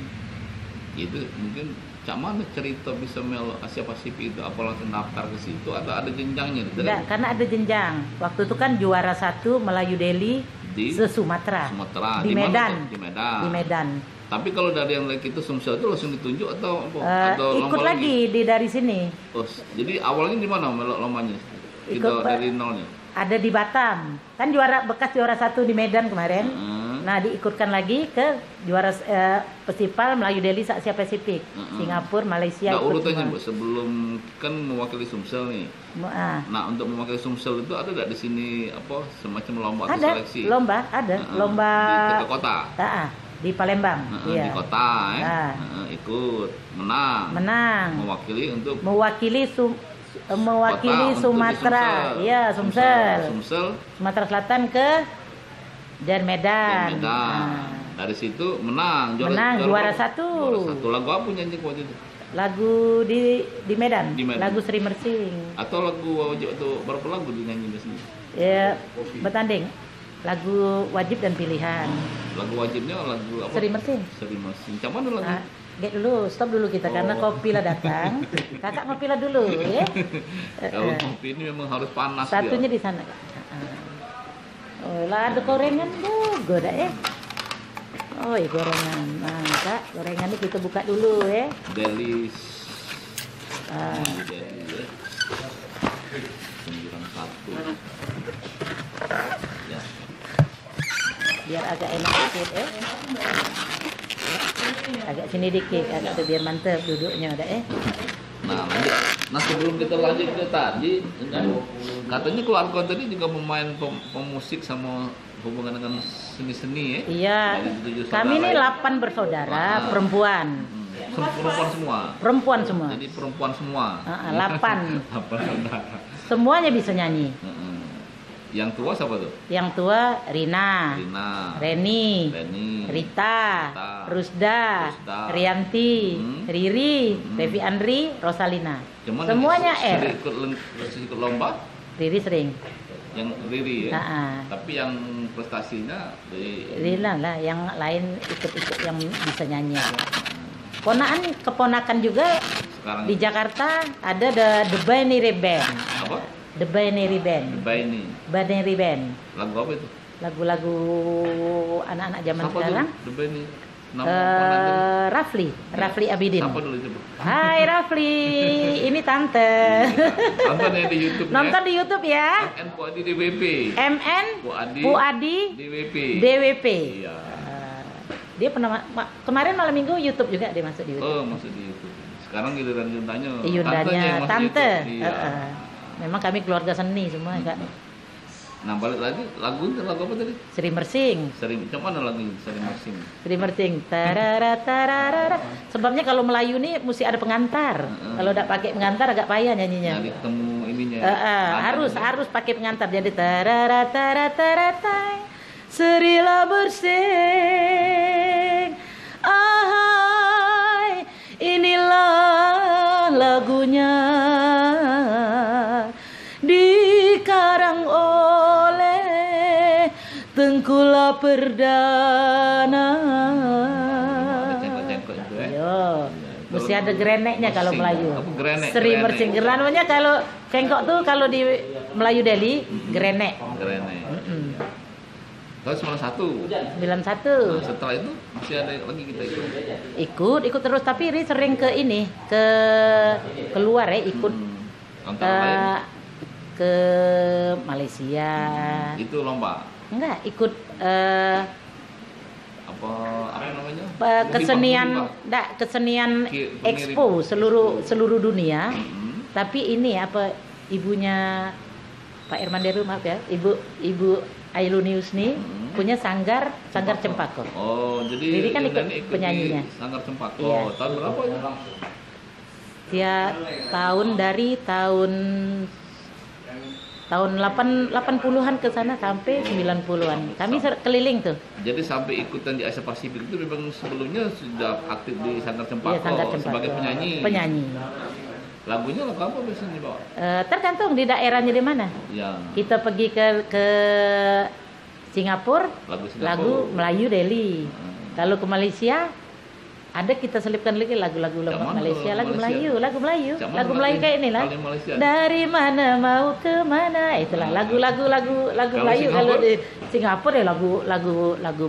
S3: Itu mungkin cak mana cerita bisa melo Asia Pasifik itu? Apa langsung daftar ke situ atau ada jenjangnya?
S6: Enggak, karena ada jenjang. Waktu itu kan juara 1 Melayu Delhi
S3: Di
S6: se-Sumatera.
S3: Sumatera.
S6: Di
S3: mana
S6: Medan.
S3: tuh? Di Medan.
S6: Di Medan.
S3: Tapi kalau dari yang lagi itu Sumsel itu langsung ditunjuk atau apa? Atau
S6: Ikut
S3: lomba
S6: lagi dari sini.
S3: Oh, jadi awalnya di mana melok lombanya?
S6: Ikut,
S3: Kita
S6: Pak.
S3: dari nolnya.
S6: Ada di Batam. Kan bekas juara 1 di Medan kemarin. Nah, diikutkan lagi ke juara festival Melayu Delhi se-Asia Pasifik. Singapura, Malaysia
S3: Nah,
S6: ikut
S3: urutannya
S6: semua.
S3: Bu, sebelum kan mewakili Sumsel nih.
S6: Ah,
S3: Nah, untuk mewakili Sumsel itu ada nggak di sini apa semacam lomba atau
S6: ada
S3: seleksi?
S6: lomba, ada lomba
S3: di tengah kota.
S6: di Palembang.
S3: Di
S6: Iya.
S3: kota ya.
S6: Ah.
S3: Ikut menang.
S6: Menang.
S3: Mewakili untuk
S6: Mewakili
S3: kota, untuk di
S6: Sumatera.
S3: Sumsel.
S6: Iya, Sumsel.
S3: Sumsel
S6: Sumatera Selatan ke Jan Medan.
S3: Dari situ menang
S6: juara satu.
S3: Lagu apa nyanyi waktu itu?
S6: Lagu di Medan.
S3: Medan.
S6: Lagu Sri Mersing.
S3: Atau lagu wajib atau berapa lagu dinyanyi biasanya?
S6: Ya, bertanding. Lagu wajib dan pilihan.
S3: Lagu wajibnya lagu apa?
S6: Sri Mersing.
S3: Sri Mersing. Cuman ada lagu.
S6: Get dulu, stop dulu kita karena kopi lah datang. Kakak ngopi lah dulu, ya.
S3: Kalau kopi ini memang harus panas.
S6: Satunya di sana. Oh, lah ada gorengan tuh, dah ya. Oh, iya gorengan. Nah, Kak, gorengan ini kita buka dulu ya.
S3: Delis.
S6: Delis
S3: ya. 91. Ya.
S6: Biar agak enak dikit ya. Agak sini dikit, agak tuh biar mantep duduknya udah ya.
S3: Nah sebelum kita lanjut ke tadi, katanya keluarga tadi juga pemain pemusik sama hubungan dengan seni-seni ya?
S6: Iya, kami ini 8 bersaudara, perempuan.
S3: Perempuan semua?
S6: Perempuan semua.
S3: Jadi perempuan semua?
S6: 8. Semuanya bisa nyanyi.
S3: Yang tua siapa tuh?
S6: Yang tua Rina, Reni, Rita, Rusda, Rianti, Riri, Devi Andri, Rosalina.
S3: Cuman
S6: semuanya
S3: ikut lomba?
S6: Riri sering.
S3: Yang Riri ya? Tapi yang prestasinya
S6: Rina lah, yang lain ikut-ikut yang bisa nyanyi. Keponakan juga sekarang di Jakarta ada The Binary Band.
S3: Apa?
S6: The Binary Band. Binary Band.
S3: Lagu apa itu?
S6: Lagu-lagu anak-anak zaman
S3: siapa
S6: sekarang.
S3: The Binary.
S6: Rafli Abidin.
S3: Siapa dulu itu?
S6: Hai Rafli, ini tante.
S3: Nonton ya di YouTube.
S6: Nonton di YouTube ya.
S3: MN Puadi DWP.
S6: MN Puadi DWP.
S3: Iya.
S6: Dia pernah kemarin malam minggu YouTube juga dia masuk di YouTube.
S3: Oh, masuk di YouTube. Sekarang giliran Yundanya.
S6: Yundanya tante. Memang kami keluarga seni semua, Kak.
S3: Nah, balik lagi lagu apa tadi?
S6: Sri Mersing.
S3: Coba mana lagu Sri Mersing?
S6: Sri Mersing. Tarara tarara. Sebabnya kalau Melayu nih mesti ada pengantar. Kalau enggak pakai pengantar agak payah nyanyinya.
S3: Nyari ketemu ininya.
S6: Harus pakai pengantar. Jadi tarara tarara tarara. Serilah bersing. Ahai, inilah lagunya. Dikarang oleh Tengkula Perdana. Yo, mesti ada gereneknya kalau Melayu. Sri Mersing. Namanya kalau cengkok tuh kalau di Melayu Delhi gerenek.
S3: Tahun 91.
S6: 91.
S3: Nah, setelah itu masih ada lagi kita
S6: ikut terus, tapi Ri sering ke ini, keluar ya, ikut ke Malaysia.
S3: Itu lomba?
S6: Enggak, ikut
S3: apa namanya?
S6: Kesenian expo seluruh dunia. Tapi ini ibunya Pak Irmanderu, maaf ya, Ibu Ailunius nih punya sanggar Cempaka.
S3: Oh, jadi
S6: kan ikut penyanyinya.
S3: Sanggar Cempaka.
S6: Iya.
S3: Tahun berapa ya?
S6: Dia dari tahun 80-an ke sana sampai 90-an. Kami keliling tuh.
S3: Jadi sampai ikutan di Asia Pasifik itu memang sebelumnya sudah aktif di Sanggar Cempaka, sebagai penyanyi. Lagunya lagu apa biasanya dibawa?
S6: Tergantung di daerahnya di mana.
S3: Ya.
S6: Kita pergi ke Singapura, lagu Melayu Delhi. Kalau ke Malaysia, ada kita selipkan lagi lagu-lagu Malaysia, lagu Melayu kayak inilah. Dari mana mau ke mana, itulah lagu Melayu. Kalau di Singapura ya lagu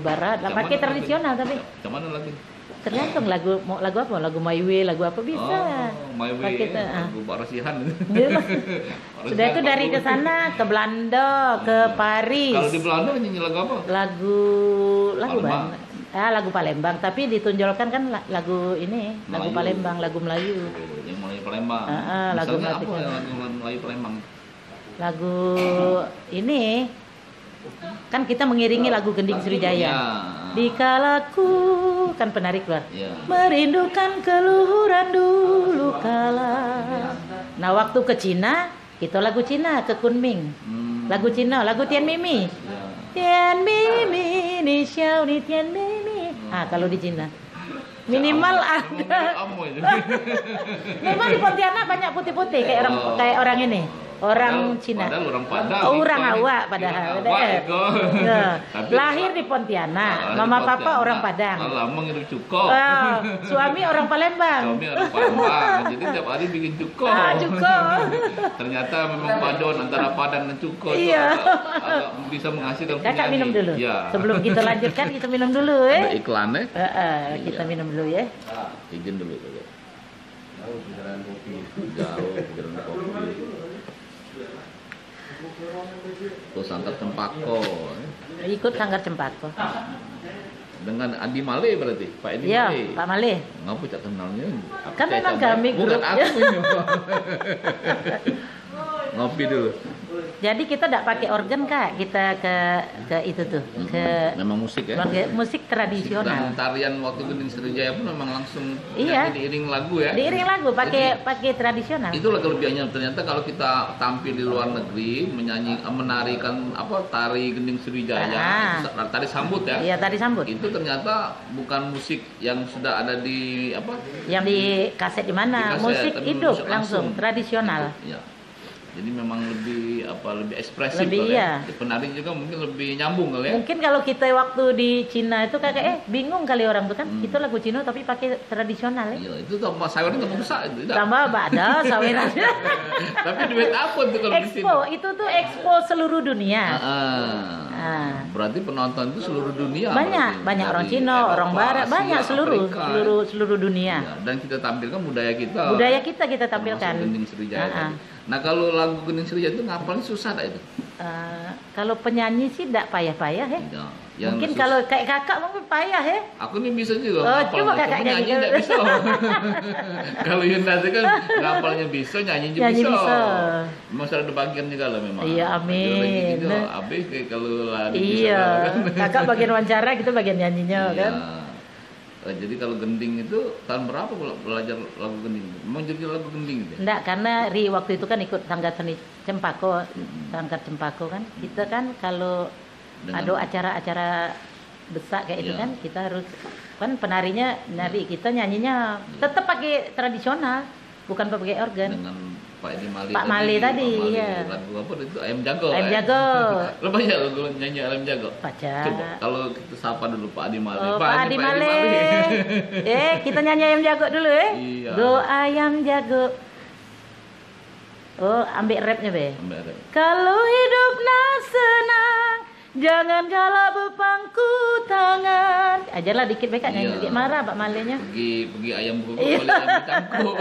S6: barat, pakai tradisional tapi.
S3: Mana lagi?
S6: Tergantung lagu apa, lagu My Way, lagu apa bisa.
S3: My Way, lagu Barasihan.
S6: Sudah itu dari ke sana, ke Belanda, ke Paris.
S3: Kalau di Belanda nyanyi lagu apa?
S6: Lagu Palembang, tapi ditonjolkan kan lagu ini, lagu Palembang, lagu Melayu.
S3: Yang Melayu Palembang.
S6: Lagu
S3: Melayu Palembang.
S6: Lagu ini kan kita mengiringi lagu Gending Sriwijaya. Dikalaku kan penarik keluar. Merindukan keluhuran dulu kala. Nah, waktu ke Cina, kita lagu Cina ke Kunming. Lagu Cina, lagu Tian Mimi. Tian mi ni xiao ni tian mi. Ah, kalau di Cina. Minimal ada. Memang di Pontianak banyak putih-putih kayak orang ini. Orang Cina.
S3: Padahal orang Padang.
S6: Orang awak padahal. Lahir di Pontianak. Mama papa orang Padang.
S3: Lama ngirim cuko.
S6: Suami orang Palembang.
S3: Suami orang Palembang. Jadi tiap hari bikin cuko.
S6: Cuko.
S3: Ternyata memang padon antara Padang dan cuko itu
S6: Iya.
S3: agak bisa menghasilkan
S6: Kakak
S3: penyanyi.
S6: minum dulu.
S3: Ya.
S6: Sebelum kita lanjutkan kita minum dulu
S3: Ada iklannya.
S6: Kita minum dulu ya.
S3: Izin dulu.
S2: Jauh pikiran kopi.
S3: Jauh pikiran kopi. Terus Sanggar Cempako.
S6: Ikut Sanggar Cempako.
S3: Dengan Adi Male berarti, Pak Edi
S6: Iya,
S3: Male.
S6: Pak Male.
S3: Ngapa cak kenalnya?
S6: Kan memang kami
S3: bukan
S6: grup.
S3: aku ini. Ngopi dulu.
S6: Jadi kita tidak pakai organ Kak, kita ke itu tuh, ke
S3: Memang musik ya.
S6: pakai musik tradisional.
S3: Dan tarian waktu Gending Sriwijaya pun memang langsung
S6: Iya.
S3: diiring lagu ya.
S6: Diiring lagu pakai tradisional.
S3: Itulah kelebihannya. Ternyata kalau kita tampil di luar negeri menarikan tari Gending Sriwijaya, tari sambut ya.
S6: Iya, tadi sambut.
S3: Itu ternyata bukan musik yang sudah ada di
S6: Yang di kaset di mana?
S3: Di kaset,
S6: Musik
S3: tapi
S6: hidup
S3: musik
S6: langsung, tradisional.
S3: Ya. Jadi memang lebih ekspresif
S6: Lebih,
S3: kali
S6: iya.
S3: ya. Penari juga mungkin lebih nyambung kali ya.
S6: Mungkin kalau kita waktu di Cina itu kakak bingung kali orang tuh kan, itu lagu Cina tapi pakai tradisional ya.
S3: Iya, itu tambah sayurnya tambah besar itu. Tidak.
S6: Tambah ada sawerannya.
S3: Tapi duit apa tuh kalau di sini?
S6: Expo, itu tuh expo seluruh dunia.
S3: Berarti penonton itu seluruh dunia.
S6: Banyak orang
S3: Dari
S6: Cina,
S3: Eropa,
S6: orang Barat,
S3: Asia,
S6: banyak
S3: Afrika.
S6: seluruh dunia.
S3: Ya, dan kita tampilkan budaya kita.
S6: Budaya kita tampilkan.
S3: Termasuk Gending Sriwijaya tadi. Nah, kalau lagu Gending Sriwijaya itu ngapalnya susah tak itu?
S6: Kalau penyanyi sih tidak payah-payah ya.
S3: Ya, yang
S6: Mungkin
S3: susah.
S6: kalau kayak kakak mungkin payah ya.
S3: Aku nih bisa juga
S6: Oh,
S3: ngapal,
S6: coba
S3: cuma
S6: kakak nyanyi
S3: nyanyi
S6: dulu.
S3: nggak bisa. Kalau Yunda itu kan ngapalnya bisa, nyanyi juga
S6: Nyanyi bisa.
S3: Masa ada bagian juga lah memang.
S6: Iya, amin.
S3: Habis kayak kalau lari
S6: Iya,
S3: bisa, kan.
S6: kakak bagian wawancara, kita bagian nyanyinya
S3: Iya.
S6: kan.
S3: Jadi kalau gending itu tahun berapa belajar lagu gending? Memang jadi lagu gending gitu ya?
S6: Enggak, karena waktu itu kan ikut Sanggar Seni Cempako, Sanggar Cempako kan. Kita kan kalau
S3: Dengan-
S6: ada acara-acara besar kayak itu
S3: Iya.
S6: kan, kita harus kan penarinya nari, kita nyanyinya tetap pakai tradisional, bukan pakai organ.
S3: Dengan Pak Edi Mali
S6: Pak Mali tadi,
S3: Pak Mali.
S6: iya.
S3: Lagu apa itu? Ayam Jago.
S6: Ayam
S3: ya?
S6: Jago.
S3: Lo banyak lagu nyanyi Ayam Jago.
S6: Baca.
S3: Coba kalau kita sapa dulu Pak Adi Mali.
S6: Oh,
S3: Pak,
S6: Pak
S3: ini
S6: Adi
S3: Pak Edi
S6: Male. Kita nyanyi ayam jago dulu
S3: Iya.
S6: Go ayam jago. Oh, ambil rapnya be.
S3: Sampai ada.
S6: Kalau hidup nak senang, jangan kalah berpangku tangan. Ajarlah dikit be Kak, nyanyi
S3: Iya.
S6: dikit marah Pak Malenya.
S3: Pergi ayam buku
S6: Iya.
S3: balik ayam cangkuk.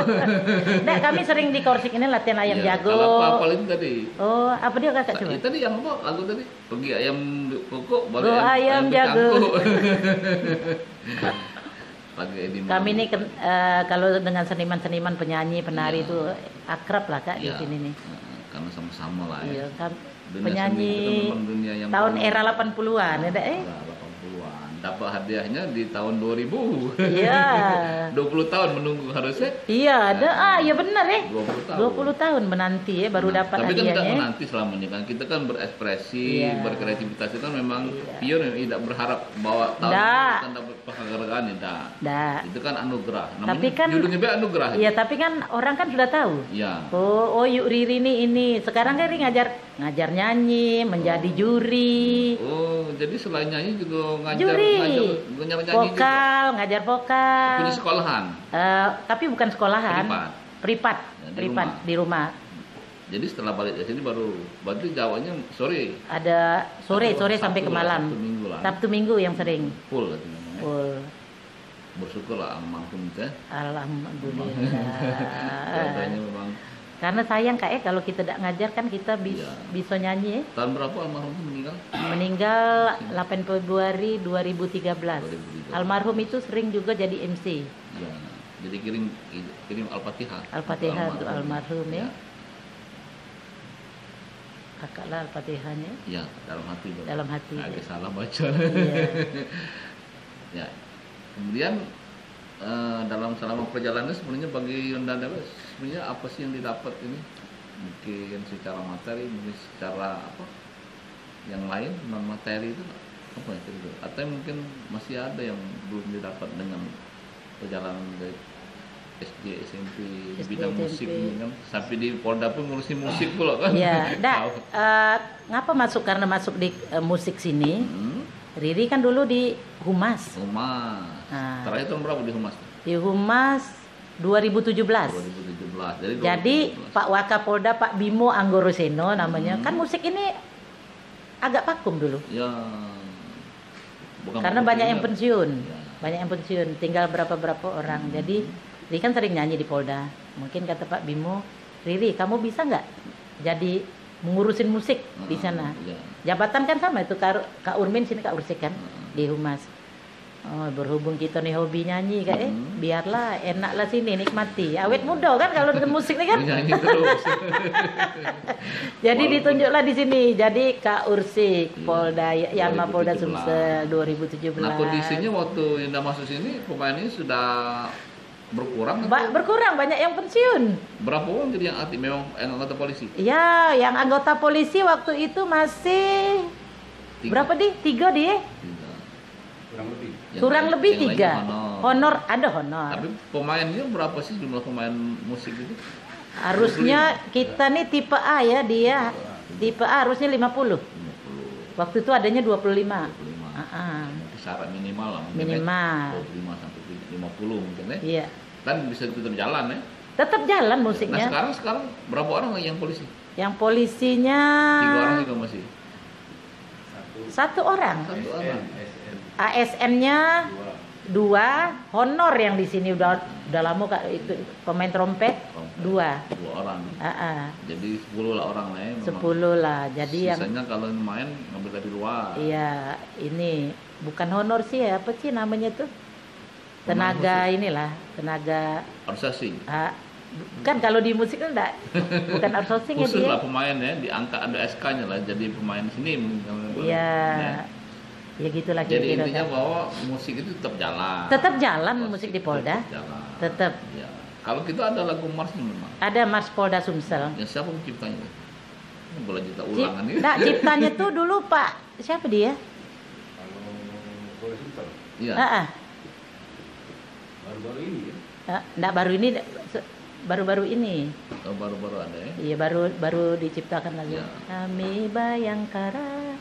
S6: Nah, kami sering di Korsik ini latihan ayam
S3: Iya,
S6: jago.
S3: Kalau apa itu tadi?
S6: Oh, apa dia Kakak coba?
S3: Tadi yang apa lagu tadi? Pergi ayam kokok balik
S6: Go ayam jago.
S3: cangkuk. Lagu Edi Mali.
S6: Kami ini kalau dengan seniman-seniman penyanyi, penari
S3: Iya.
S6: itu akrab lah Kak
S3: Iya.
S6: di sini nih.
S3: Karena sama-sama lah ya.
S6: Iya, kan
S3: Dunia
S6: penyanyi
S3: seni itu memang dunia yang
S6: tahun
S3: paling-
S6: era 80-an ada
S3: 80-an. Dapat hadiahnya di tahun 2000.
S6: Iya.
S3: 20 tahun menunggu harusnya.
S6: Iya, ada. Iya benar
S3: 20 tahun.
S6: 20 tahun menanti ya baru
S3: Nah,
S6: dapat
S3: tapi kan tidak
S6: hadiahnya.
S3: menanti selamanya kan. Kita kan berekspresi,
S6: Iya.
S3: berkreativitas itu kan memang pure tidak berharap bahwa tahun
S6: Nggak.
S3: ini akan dapat penghargaan tidak.
S6: Nggak.
S3: Itu kan anugerah. Namanya
S6: Tapi kan-
S3: judulnya be anugerah.
S6: Iya, tapi kan orang kan sudah tahu.
S3: Iya.
S6: Oh, Yuk Riri ini. Sekarang kan Riri ngajar nyanyi, menjadi juri.
S3: Oh, jadi selain nyanyi juga ngajar
S6: Juri.
S3: nyanyi juga.
S6: Vokal, ngajar vokal.
S3: Punya sekolahan.
S6: Tapi bukan sekolahan. Privat.
S3: Ya,
S6: Privat di rumah.
S3: Jadi setelah balik dari sini baru berarti Jawanya sore.
S6: Ada sore
S3: Sabtu
S6: sampai ke
S3: lah,
S6: malam.
S3: Sabtu Minggu lah.
S6: Sabtu Minggu yang sering.
S3: Full katanya.
S6: Oh,
S3: Bersyukurlah almarhum teh.
S6: alhamdulillah.
S3: Katanya memang
S6: Karena sayang Kak kalau kita tidak ngajar kan kita
S3: Iya.
S6: bisa nyanyi.
S3: tahun berapa almarhum itu meninggal?
S6: Meninggal 8 Februari 2013.
S3: 2013.
S6: Almarhum itu sering juga jadi MC.
S3: Ya. Jadi kirim Al-Fatihah.
S6: Al-Fatihah
S3: Untuk
S6: untuk almarhum ya.
S3: Ya.
S6: Kakaklah Al-Fatihahnya
S3: Ya, dalam hati. Bro.
S6: dalam hati.
S3: Agak salah baca.
S6: Iya.
S3: Ya. Kemudian dalam selama perjalanan sebenarnya bagi Yunda Dewa sebenarnya apa sih yang didapat ini? Mungkin secara materi, mungkin secara apa? yang lain non materi itu apa ya itu? Atau mungkin masih ada yang belum didapat dengan perjalanan dari SD, SMP, di bidang musik kan, sampai di Polda pun ngurusin musik pula kan.
S6: Iya, ngapa masuk karena masuk di musik sini. Riri kan dulu di Humas. Nah,
S3: terakhir tahun berapa di Humas?
S6: Di Humas 2017. Jadi 2017. Pak Wakapolda Pak Bimo Anggoroseno namanya. Kan musik ini agak vakum dulu.
S3: Ya.
S6: Karena banyak yang pensiun. Ya. Banyak yang pensiun, tinggal berapa orang. Jadi Riri kan sering nyanyi di Polda. Mungkin kata Pak Bimo, Riri kamu bisa nggak jadi mengurusin musik di sana? Jabatan kan sama itu Kak Urmin sini Kak Ursik kan di Humas. Oh, berhubung kita nih hobi nyanyi Kak biarlah enaklah sini nikmati. Awet muda kan kalau dengan musik nih kan.
S3: Nyanyi terus.
S6: Jadi ditunjuklah di sini. Jadi Kak Ursik Polda Yama Polda Sumsel 2017.
S3: Nah, kondisinya waktu Indah masuk sini pemain ini sudah berkurang
S6: berkurang, banyak yang pensiun.
S3: Berapa orang jadi yang aktif memang anggota polisi?
S6: Ya, yang anggota polisi waktu itu masih 3. Berapa di? 3 dia? 3. Kurang lebih 3. Honor ada honor.
S3: Tapi pemainnya berapa sih jumlah pemain musik itu?
S6: Harusnya kita nih tipe A ya dia. Tipe A harusnya 50. Waktu itu adanya 25.
S3: Syarat minimal lah mungkin.
S6: Minimal.
S3: 25 sampai 50 mungkin ya.
S6: Iya.
S3: Kan bisa tetap jalan ya.
S6: Tetap jalan musiknya.
S3: Nah, sekarang berapa orang yang polisi?
S6: Yang polisinya
S3: 3 orang juga masih.
S6: 1 orang.
S3: 1 orang.
S6: ASN-nya 2, honor yang di sini udah lama Kak itu pemain trompet 2
S3: orang. Jadi 10 lah orang lah ya.
S6: 10 lah. Jadi
S3: sisanya kalau main ngambil dari luar.
S6: Iya, ini bukan honor sih ya, apa sih namanya tuh? Tenaga inilah, tenaga
S3: outsourcing.
S6: Kan kalau di musik kan enggak bukan outsourcing ya dia.
S3: Khusus lah pemain ya, diangkat ada SK-nya lah jadi pemain sini mungkin.
S6: Iya. Ya gitulah kira-kira.
S3: Jadi intinya bahwa musik itu tetap jalan.
S6: Tetap jalan musik di Polda. Tetap.
S3: Ya. Kalau kita ada lagu marsnya memang.
S6: Ada Mars Polda Sumsel.
S3: Yang siapa penciptanya? Ini boleh kita ulangan ini.
S6: Nah, ciptanya tuh dulu Pak siapa dia?
S3: Iya.
S2: Baru-baru ini ya?
S6: Enggak baru-baru ini.
S3: Oh, baru-baru ada ya?
S6: Iya, baru diciptakan lagi. Ya. Kami Bayangkara.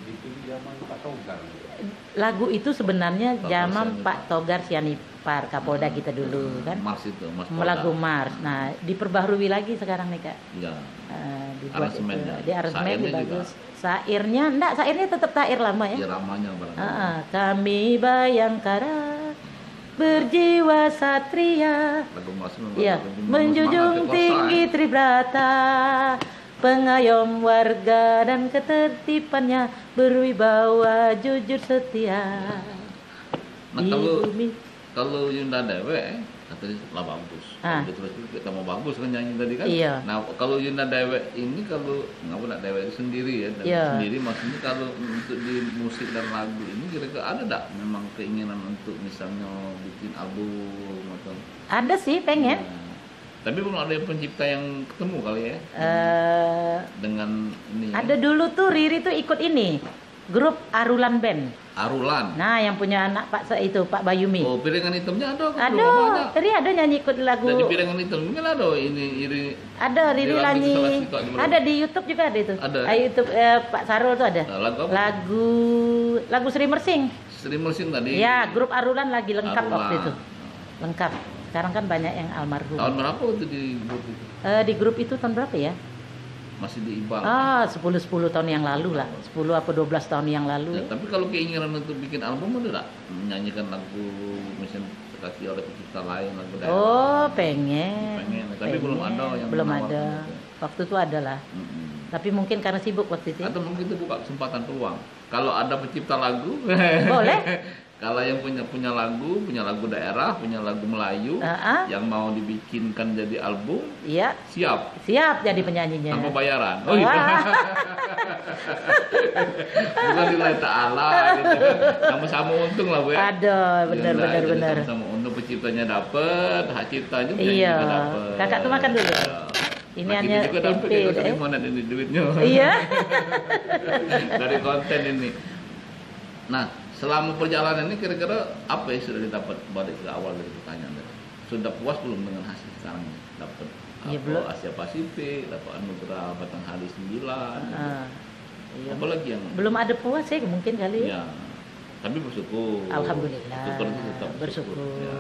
S2: Itu zaman Pak Togar.
S6: Lagu itu sebenarnya zaman Pak Togar Sianipar, Kapolda kita dulu kan.
S3: Mars itu, Mars.
S6: Lagu Mars. Nah, diperbaharui lagi sekarang nih Kak.
S3: Iya.
S6: Dibuat di aransemen bagus. Sairnya tetap sair lama ya.
S3: Iya, ramanya barangkali.
S6: Kami Bayangkara berjiwa satria, ya, menjunjung tinggi Tribrata, pengayom warga dan ketertibannya, berwibawa jujur setia.
S3: Nah, kalau Yunda Dewe tadi lah bagus. Terus kita mau bagus kan nyanyi tadi kan.
S6: Iya.
S3: Nah, kalau Yunda Dewe ini kalau nggak Dewe itu sendiri ya, sendiri maksudnya kalau untuk di musik dan lagu ini kira-kira ada enggak memang keinginan untuk misalnya bikin album atau?
S6: Ada sih pengen.
S3: Tapi belum ada pencipta yang ketemu kali ya. Dengan ini.
S6: Ada dulu tuh Riri tuh ikut ini. Grup Arulan Band.
S3: Arulan.
S6: Nah, yang punya anak Pak Bayumi.
S3: Oh, piringan hitamnya ada.
S6: Ada. Riri ada nyanyi ikut lagu.
S3: Di piringan hitam mungkin ada ini Iri.
S6: Ada Riri nyanyi. Ada di YouTube juga ada itu.
S3: Ada.
S6: YouTube Pak Sarul tuh ada.
S3: Lagu apa?
S6: Lagu Sri Mersing.
S3: Sri Mersing tadi.
S6: Ya, grup Arulan lagi lengkap waktu itu. Lengkap. Sekarang kan banyak yang almarhum.
S3: Tahun berapa itu di grup itu?
S6: Di grup itu tahun berapa ya?
S3: Masih di Iqbal.
S6: 10 tahun yang lalu lah. 10 apa 12 tahun yang lalu.
S3: Ya, tapi kalau keinginan untuk bikin album ada enggak? Menyanyikan lagu misalnya terkasih oleh pencipta lain lagu daerah.
S6: Oh, pengen.
S3: Tapi belum ada yang
S6: belum ada. Waktu itu ada lah. Tapi mungkin karena sibuk waktu itu.
S3: Atau mungkin itu buka kesempatan peluang. Kalau ada pencipta lagu,
S6: boleh.
S3: Kalau yang punya lagu daerah, punya lagu Melayu, yang mau dibikinkan jadi album,
S6: iya,
S3: siap
S6: jadi penyanyinya.
S3: tanpa bayaran. Oh iya. Bukan nilai ta'ala gitu kan. Sama-sama untung lah Bu ya.
S6: Ada, benar.
S3: Sama-sama untung penciptanya dapat, hak ciptanya
S6: iya.
S3: juga dapat.
S6: Kakak tuh makan dulu. Ini
S3: Nah,
S6: hanya
S3: kita juga dapat
S6: tempe.
S3: dari mana ini duitnya?
S6: Iya.
S3: Dari konten ini. Nah, selama perjalanan ini kira-kira apa yang sudah didapat balik ke awal dari pertanyaan tadi? Sudah puas belum dengan hasil sekarang ini? Dapat
S6: Iya,
S3: apa,
S6: belum.
S3: Asia Pasifik, dapat anugerah Batanghari 9.
S6: Iya.
S3: Apalagi yang
S6: Belum ada puas ya mungkin kali ya.
S3: ya. Tapi bersyukur.
S6: Alhamdulillah.
S3: Syukur itu tetap
S6: Bersyukur.
S3: Ya,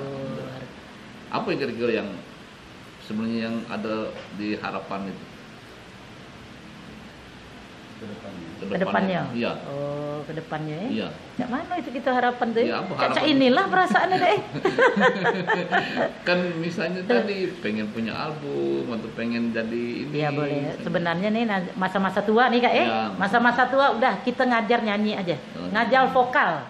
S3: apa yang kira-kira yang sebenarnya yang ada di harapan itu?
S6: Kedepannya.
S3: Iya.
S6: Oh, kedepannya ya.
S3: Iya.
S6: Cak mana itu kita harapan tuh?
S3: Iya, apa
S6: Cak
S3: harapan?
S6: inilah perasaannya deh.
S3: Kan misalnya tadi pengen punya album atau pengen jadi ini.
S6: Iya boleh. Sebenarnya nih masa-masa tua nih kak ya.
S3: Iya.
S6: Masa-masa tua udah kita ngajar nyanyi aja. Ngajar vokal.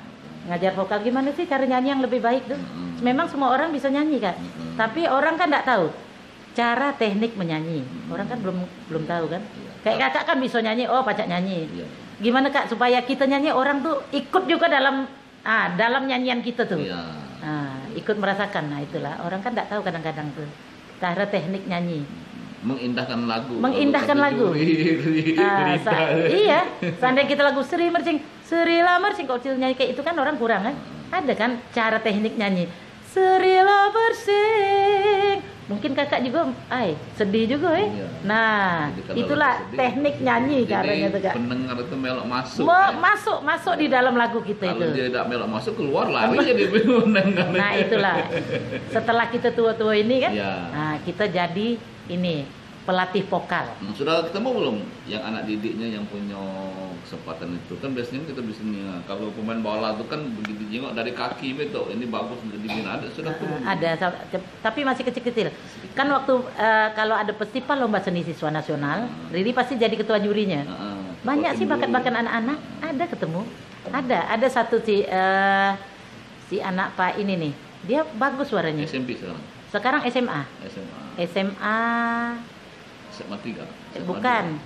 S6: Ngajar vokal gimana sih cara nyanyi yang lebih baik tuh? Memang semua orang bisa nyanyi kak. Tapi orang kan nggak tahu cara teknik menyanyi. Orang kan belum tahu kan. Kayak kakak kan bisa nyanyi, oh pacak nyanyi.
S3: Iya.
S6: Gimana kak supaya kita nyanyi orang tuh ikut juga dalam nyanyian kita tuh.
S3: Iya.
S6: Ikut merasakan. Nah itulah orang kan nggak tahu kadang-kadang tuh cara teknik nyanyi.
S3: Mengindahkan lagu.
S6: Mengindahkan lagu. Iya, seandainya kita lagu Sri Mercing, Srilah Mercing, kalau kita nyanyi kayak itu kan orang kurang kan? Ada kan cara teknik nyanyi. Srilah Mercing. Mungkin kakak juga, sedih juga ya.
S3: Iya.
S6: Nah,
S3: Jadi kalau
S6: itulah
S3: sedih,
S6: teknik nyanyi caranya tuh kak.
S3: Pendengar itu melok masuk.
S6: Masuk di dalam lagu kita
S3: Kalau
S6: itu.
S3: dia tidak melok masuk keluar lari jadi pendengar.
S6: Nah itulah. Setelah kita tua-tua ini kan,
S3: Iya.
S6: nah kita jadi ini pelatih vokal.
S3: Sudah ketemu belum yang anak didiknya yang punya kesempatan itu? Kan biasanya kita bisa nih, kalau pemain bola itu kan begitu jengok dari kaki itu, ini bagus untuk dibina. Sudah ketemu?
S6: Ada, tapi masih kecil-kecil. Kan waktu kalau ada festival lomba seni siswa nasional, Riri pasti jadi ketua jurinya. Banyak sih bakat-bakat anak-anak, ada ketemu. Ada satu si anak Pak ini nih, dia bagus suaranya.
S3: SMP sekarang?
S6: Sekarang SMA. SMA
S3: SMA 3?
S6: bukan.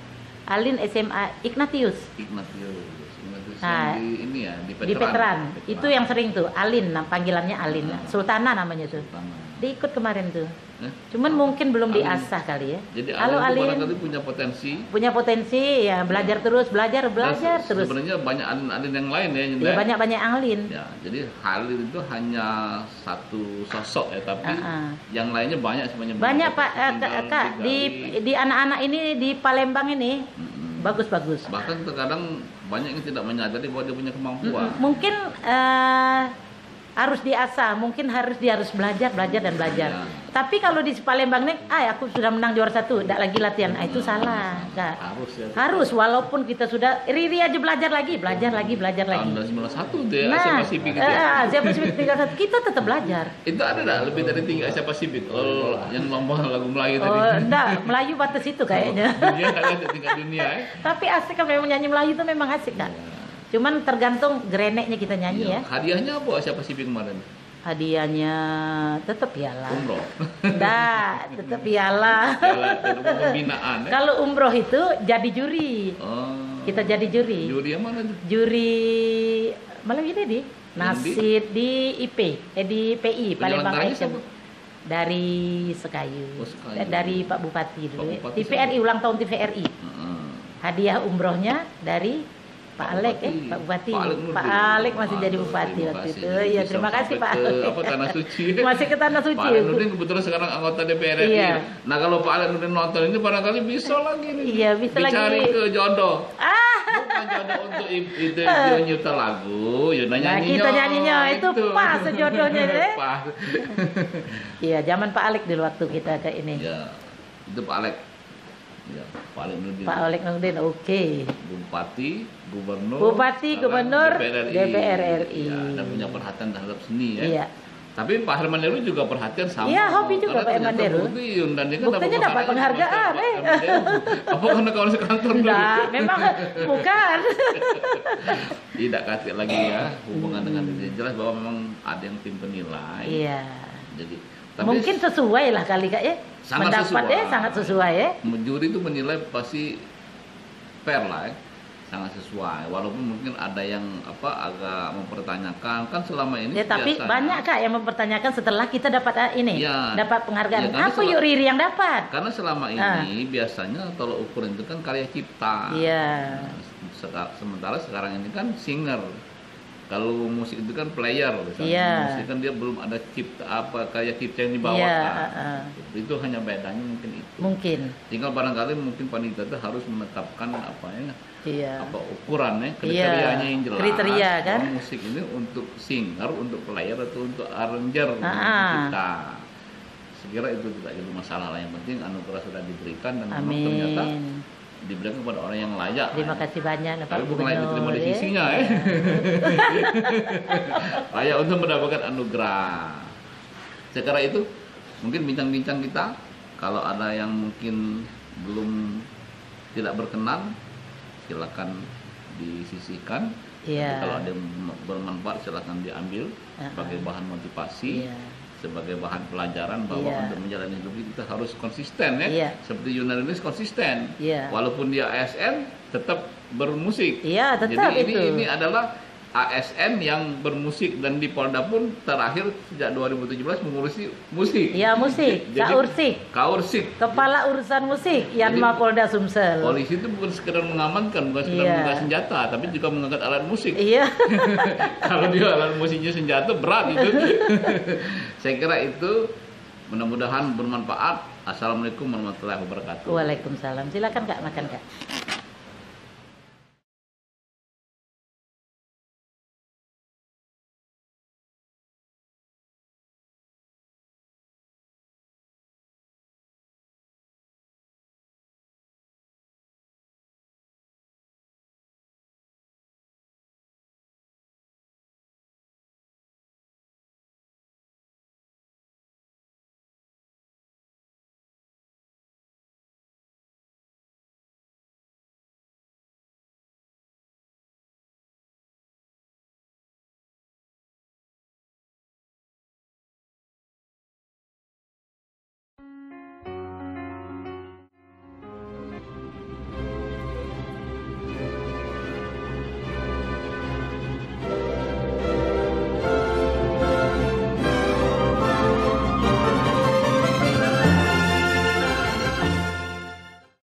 S6: Alin SMA Ignatius.
S3: Ignatius
S6: Nah,
S3: yang di ini ya, di
S6: Di Veteran. Itu yang sering tuh, Alin, panggilannya Alin. Sultana namanya tuh. Dia ikut kemarin tuh. Cuman mungkin belum
S3: Alin.
S6: diasah kali ya.
S3: Jadi
S6: Halo
S3: Alin itu
S6: Alin.
S3: barangkali punya potensi.
S6: Punya potensi ya, belajar terus, belajar
S3: Dan
S6: terus.
S3: sebenarnya banyak Alin yang lain ya, Nyenda.
S6: Ya, banyak Alin.
S3: Ya, jadi Alin itu hanya satu sosok ya, tapi yang lainnya banyak sebenarnya.
S6: Banyak Pak,
S3: Tinggal
S6: Kak, di anak-anak ini di Palembang ini bagus-bagus.
S3: Bahkan terkadang banyak yang tidak menyadari bahwa dia punya kemampuan.
S6: Mungkin harus diasah, mungkin dia harus belajar dan belajar.
S3: Ya.
S6: Tapi kalau di Palembang nih, aku sudah menang juara 1, tidak lagi latihan. Itu salah, Kak.
S3: Harus ya.
S6: Harus, walaupun kita sudah Riri aja belajar lagi.
S3: Tahun 1991 dia Asia Pasifik itu.
S6: Asia Pasifik 31 kita tetap belajar.
S3: Itu ada enggak lebih dari tinggi Asia Pasifik? Oh, yang lomba lagu Melayu tadi.
S6: Oh, enggak, Melayu batas itu kayaknya.
S3: Dunia ada tingkat dunia ya.
S6: Tapi asik kan, memang nyanyi Melayu itu memang asik, Kak. Cuman tergantung gereneknya kita nyanyi ya.
S3: Hadiahnya apa Asia Pasifik kemarin?
S6: Hadiahnya tetap piala.
S3: Umroh.
S6: Tetap piala.
S3: Piala pembinaan ya.
S6: Kalau umroh itu jadi juri.
S3: Oh.
S6: Kita jadi juri.
S3: Juri yang mana tuh?
S6: Juri malam ini di Nasid di IP, di PI Palembang
S3: Penyelenggaranya
S6: Action.
S3: siapa?
S6: Dari Sekayu.
S3: Oh, Sekayu.
S6: Dari Pak Bupati dulu.
S3: Pak Bupati
S6: TVRI
S3: siapa?
S6: ulang tahun TVRI. Hadiah umrohnya dari Pak Alek, Pak Bupati. Pak Alek masih jadi bupati waktu itu. Iya, terima kasih Pak Alek.
S3: Tanah Suci.
S6: Masih ke Tanah Suci.
S3: Pak Alek Nurdin kebetulan sekarang anggota DPR RI.
S6: Iya.
S3: Nah, kalau Pak Alek Nurdin nonton ini barangkali bisa lagi nih.
S6: Iya, bisa
S3: dicari
S6: lagi.
S3: ke jodoh. Bukan jodoh untuk itu dia nyipta lagu, ya nyanyinya.
S6: Nah, kita nyanyinya itu pas sejodohnya deh.
S3: Pas.
S6: Iya, zaman Pak Alek dulu waktu kita ke ini.
S3: Ya, itu Pak Alek. Ya, Pak Alek Nurdin.
S6: Pak Alek Nurdin, oke.
S3: Bupati,
S6: Gubernur,
S3: sekarang
S6: DPR RI.
S3: Ya, dan punya perhatian terhadap seni ya.
S6: Iya.
S3: Tapi Pak Herman Deru juga perhatian sama.
S6: Iya, hobi juga Pak Herman Deru.
S3: Dan dia kan
S6: Buktinya dapat penghargaan,
S3: Apa karena kawan sekantor dulu?
S6: Enggak, memang bukan.
S3: Tidak kasih lagi ya hubungan dengan ini. Jelas bahwa memang ada yang tim penilai.
S6: Iya.
S3: Jadi
S6: Mungkin sesuai lah kali Kak ya.
S3: Sangat
S6: Mendapatnya
S3: sesuai.
S6: sangat sesuai ya.
S3: Juri itu menilai pasti fair lah ya. sangat sesuai. Walaupun mungkin ada yang agak mempertanyakan kan selama ini.
S6: Ya tapi
S3: biasanya,
S6: banyak Kak yang mempertanyakan setelah kita dapat dapat penghargaan.
S3: Ya,
S6: Apa yuk Riri yang dapat?
S3: Karena selama ini biasanya tolak ukur itu kan karya cipta.
S6: Iya.
S3: Sementara sekarang ini kan singer. Kalau musik itu kan player, musik kan dia belum ada karya cipta yang dibawa. Itu hanya bedanya mungkin itu.
S6: Mungkin.
S3: Tinggal barangkali mungkin panitia itu harus menetapkan ukurannya, kriterianya yang jelas.
S6: Kriteria kan?
S3: Musik ini untuk singer, untuk player atau untuk arranger, cipta. Sekira itu tidak jadi masalah lah. Yang penting anugerah sudah diberikan dan memang ternyata diberikan kepada orang yang layak.
S6: Terima kasih banyak Pak
S3: Tapi bukan layak diterima di sisinya layak untuk mendapatkan anugerah. Sekarang itu mungkin bincang-bincang kita, kalau ada yang mungkin belum tidak berkenan silakan disisihkan. Kalau ada yang bermanfaat silakan diambil sebagai bahan motivasi. Sebagai bahan pelajaran bahwa untuk menjalani hidup kita harus konsisten seperti jurnalis konsisten walaupun dia ASN tetap bermusik.
S6: Tetap.
S3: Jadi ini adalah ASN yang bermusik dan di Polda pun terakhir sejak 2017 mengurusi musik.
S6: Musik. Kaursik. Kepala urusan musik Yanma Polda Sumsel.
S3: Polisi itu bukan sekedar mengamankan, bukan sekedar membawa senjata, tapi juga mengangkat alat musik. Kalau dia alat musiknya senjata berat itu. Saya kira itu mudah-mudahan bermanfaat. Assalamualaikum warahmatullahi wabarakatuh.
S6: Waalaikumsalam. Silakan Kak makan Kak.